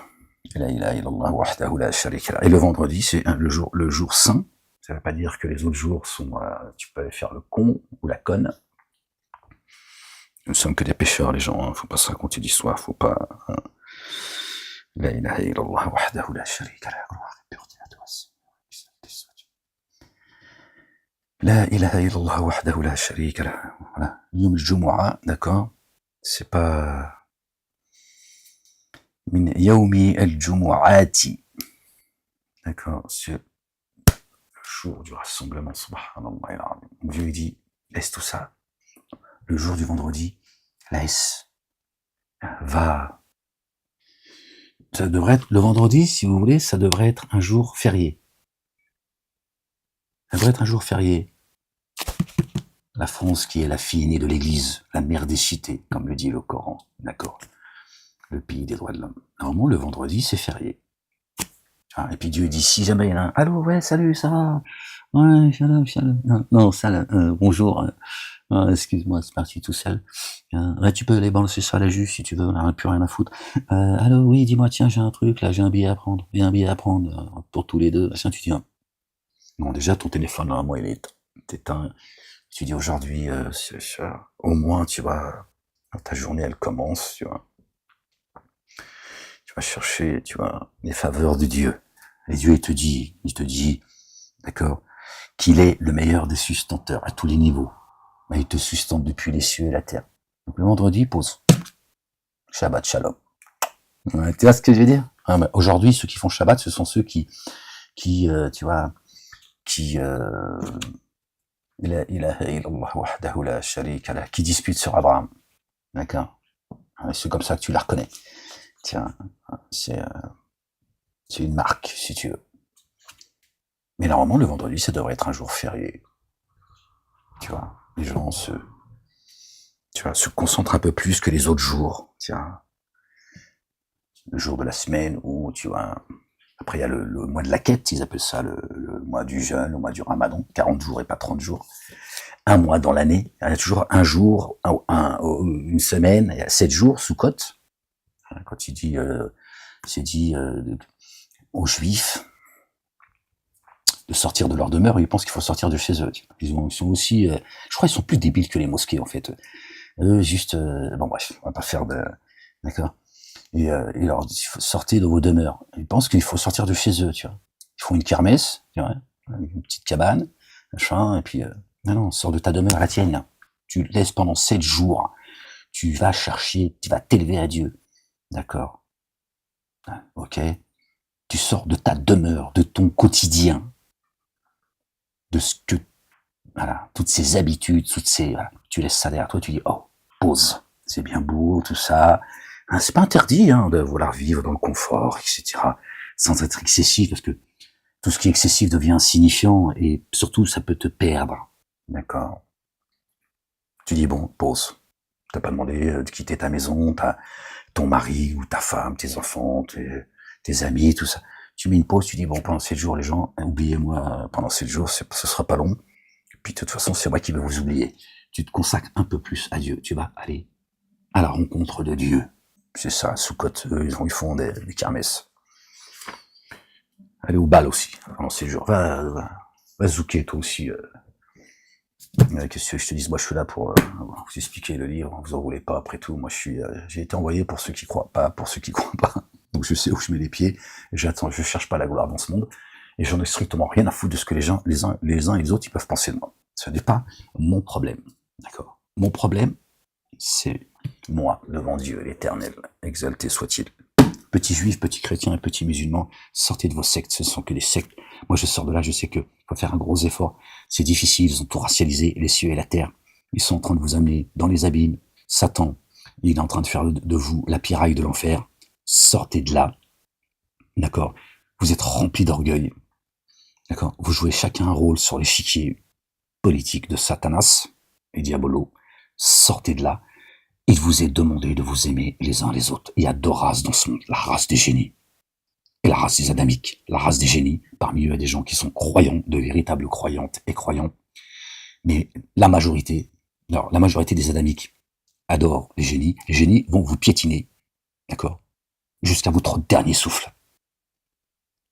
Et le vendredi, c'est le jour saint. Ça ne veut pas dire que les autres jours sont, tu peux aller faire le con ou la conne. Nous ne sommes que des pécheurs, les gens. Faut pas se raconter d'histoire. Faut pas. La ilaha illallah wahdahu la sharika lah. La ilaha illallah wahdahu la sharika lah. Voilà. Yom al-Jumu'ah, d'accord. C'est pas. Min yawmi al-Jumu'ati. D'accord. C'est le jour du rassemblement. Subhanallah. Mon Dieu, il dit, laisse tout ça. Le jour du vendredi, laisse. Va. Ça devrait être, le vendredi, si vous voulez, ça devrait être un jour férié. Ça devrait être un jour férié. La France qui est la fille aînée de l'Église, la mère des cités, comme le dit le Coran, d'accord. Le pays des droits de l'homme. Normalement, le vendredi, c'est férié. Et puis Dieu dit, si jamais il y en a un, allô, ouais, salut, ça va? Ouais, shalom. Non, salam, bonjour, excuse-moi, c'est parti tout seul. Ouais, tu peux aller balancer ça à la juge si tu veux, on n'a plus rien à foutre. Allô, oui, dis-moi, tiens, j'ai un truc, là, j'ai un billet à prendre, pour tous les deux. Tiens, tu dis, non, déjà, ton téléphone, là, moi, il est éteint. Tu dis, aujourd'hui, au moins, tu vois, ta journée, elle commence, tu vois. Tu vas chercher, tu vois, les faveurs de Dieu. Et Dieu, il te dit, d'accord, qu'il est le meilleur des sustenteurs à tous les niveaux. Mais il te sustente depuis les cieux et la terre. Donc le vendredi, pause. Shabbat Shalom. Ouais, tu vois ce que je veux dire? Aujourd'hui, ceux qui font Shabbat, ce sont ceux qui tu vois, qui qui disputent sur Abraham. D'accord? C'est comme ça que tu la reconnais. Tiens, c'est une marque, si tu veux. Mais normalement, le vendredi, ça devrait être un jour férié. Tu vois, les gens se concentrent un peu plus que les autres jours. Tiens, le jour de la semaine où, tu vois, après il y a le mois de la quête, ils appellent ça le mois du jeûne, le mois du ramadan, 40 jours et pas 30 jours. Un mois dans l'année, il y a toujours un jour, une semaine, il y a 7 jours sous cote. Quand il dit, c'est dit aux Juifs de sortir de leur demeure, ils pensent qu'il faut sortir de chez eux. Ils sont aussi, je crois, ils sont plus débiles que les mosquées en fait. Eux, juste, bon bref, on va pas faire de, d'accord. Et il leur dit, il faut sortir de vos demeures. Ils pensent qu'il faut sortir de chez eux, tu vois. Ils font une kermesse, tu vois, une petite cabane, machin, et puis non, sors de ta demeure, la tienne. Là. Tu laisses pendant 7 jours. Tu vas chercher, tu vas t'élever à Dieu, d'accord. Ok. Tu sors de ta demeure, de ton quotidien, de ce que, voilà, toutes ces habitudes, voilà, tu laisses ça derrière toi, tu dis, oh, pause, c'est bien beau, tout ça. Hein, c'est pas interdit de vouloir vivre dans le confort, etc., sans être excessif, parce que tout ce qui est excessif devient insignifiant, et surtout, ça peut te perdre. D'accord. Tu dis, bon, pause. T'as pas demandé de quitter ta maison, ton mari, ou ta femme, tes enfants, tes amis, tout ça. Tu mets une pause, tu dis, bon, pendant 7 jours, les gens, oubliez-moi, pendant 7 jours, ce sera pas long. Puis, de toute façon, c'est moi qui vais vous oublier. Tu te consacres un peu plus à Dieu. Tu vas aller à la rencontre de Dieu. C'est ça, sous-côte, eux, ils font des kermesses. Allez au bal aussi, pendant 7 jours. Va zouker, toi aussi. Qu'est-ce que je te dise? Moi, je suis là pour vous expliquer le livre. Vous en voulez pas. Après tout, moi, j'ai été envoyé pour ceux qui croient, pas pour ceux qui croient pas. Donc, je sais où je mets les pieds. J'attends. Je cherche pas la gloire dans ce monde. Et j'en ai strictement rien à foutre de ce que les uns et les autres, ils peuvent penser de moi. Ce n'est pas mon problème. D'accord? Mon problème, c'est moi devant Dieu, l'Éternel. Exalté soit-il. Petits juifs, petits chrétiens et petits musulmans, sortez de vos sectes, ce ne sont que des sectes. Moi, je sors de là, je sais que faut faire un gros effort. C'est difficile, ils ont tout racialisé, les cieux et la terre. Ils sont en train de vous amener dans les abîmes. Satan, il est en train de faire de vous la piraille de l'enfer. Sortez de là. D'accord? Vous êtes remplis d'orgueil. D'accord? Vous jouez chacun un rôle sur l'échiquier politique de Satanas et Diabolo. Sortez de là. Il vous est demandé de vous aimer les uns les autres. Il y a deux races dans ce monde, la race des génies et la race des adamiques. La race des génies, parmi eux, il y a des gens qui sont croyants, de véritables croyantes et croyants. Mais la majorité des adamiques adorent les génies. Les génies vont vous piétiner, d'accord, jusqu'à votre dernier souffle.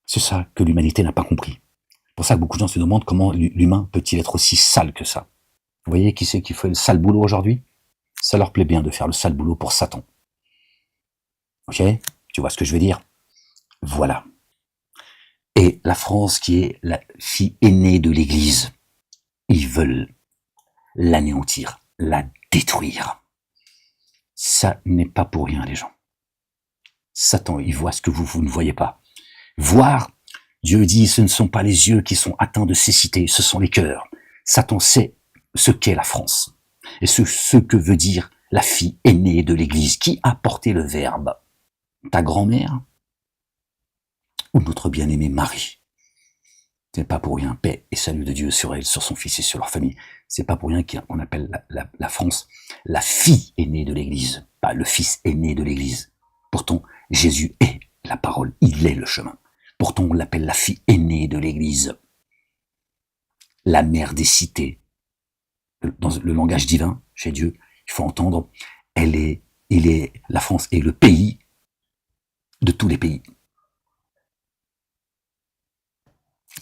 C'est ça que l'humanité n'a pas compris. C'est pour ça que beaucoup de gens se demandent comment l'humain peut-il être aussi sale que ça. Vous voyez qui c'est qui fait le sale boulot aujourd'hui? Ça leur plaît bien de faire le sale boulot pour Satan. Ok? Tu vois ce que je veux dire? Voilà. Et la France, qui est la fille aînée de l'Église, ils veulent l'anéantir, la détruire. Ça n'est pas pour rien, les gens. Satan, il voit ce que vous ne voyez pas. Voir, Dieu dit, ce ne sont pas les yeux qui sont atteints de cécité, ce sont les cœurs. Satan sait ce qu'est la France. Et ce que veut dire la fille aînée de l'Église. Qui a porté le Verbe? Ta grand-mère ou notre bien-aimé Marie? C'est pas pour rien, paix et salut de Dieu sur elle, sur son fils et sur leur famille. C'est pas pour rien qu'on appelle la France la fille aînée de l'Église, pas le fils aîné de l'Église. Pourtant, Jésus est la parole, il est le chemin. Pourtant, on l'appelle la fille aînée de l'Église, la mère des cités. Dans le langage divin, chez Dieu, il faut entendre, la France est le pays de tous les pays.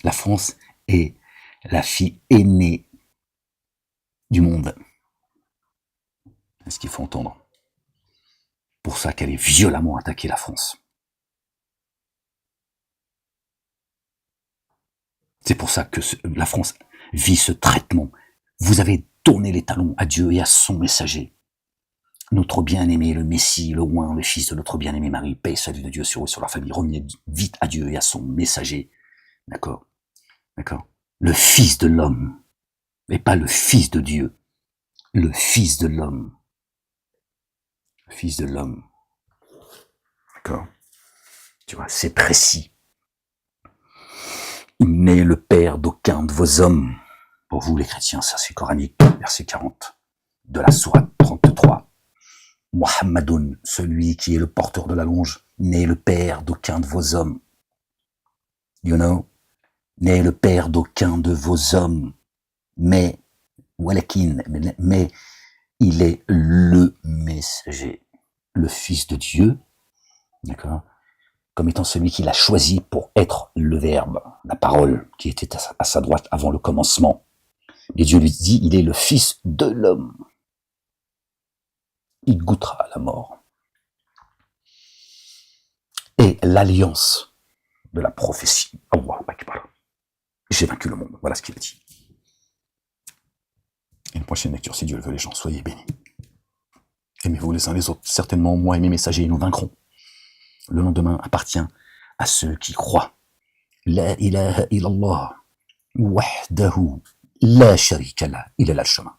La France est la fille aînée du monde. C'est ce qu'il faut entendre. Pour ça qu'elle est violemment attaquée, la France. C'est pour ça que la France vit ce traitement. Vous avez tourné les talons à Dieu et à son messager. Notre bien-aimé, le Messie, le oint, le fils de notre bien-aimé Marie, paix et salut de Dieu sur eux, sur leur famille. Revenez vite à Dieu et à son messager. D'accord? D'accord? Le fils de l'homme, et pas le fils de Dieu. Le fils de l'homme. Le fils de l'homme. D'accord? Tu vois, c'est précis. Il n'est le père d'aucun de vos hommes. Pour vous, les chrétiens, ça c'est coranique, verset 40 de la sourate 33. Muhammadoun, celui qui est le porteur de la longe, n'est le père d'aucun de vos hommes. You know? N'est le père d'aucun de vos hommes. Mais il est le messager, le fils de Dieu, d'accord, comme étant celui qu'il a choisi pour être le Verbe, la parole qui était à sa droite avant le commencement. Et Dieu lui dit, il est le fils de l'homme. Il goûtera la mort. Et l'alliance de la prophétie. Allahu Akbar. J'ai vaincu le monde. Voilà ce qu'il a dit. Et une prochaine lecture, si Dieu le veut, les gens, soyez bénis. Aimez-vous les uns les autres. Certainement, moi et mes messagers, nous vaincrons. Le lendemain appartient à ceux qui croient. La ilaha illallah. Wahdahu. La sharika la. Il est là le chemin.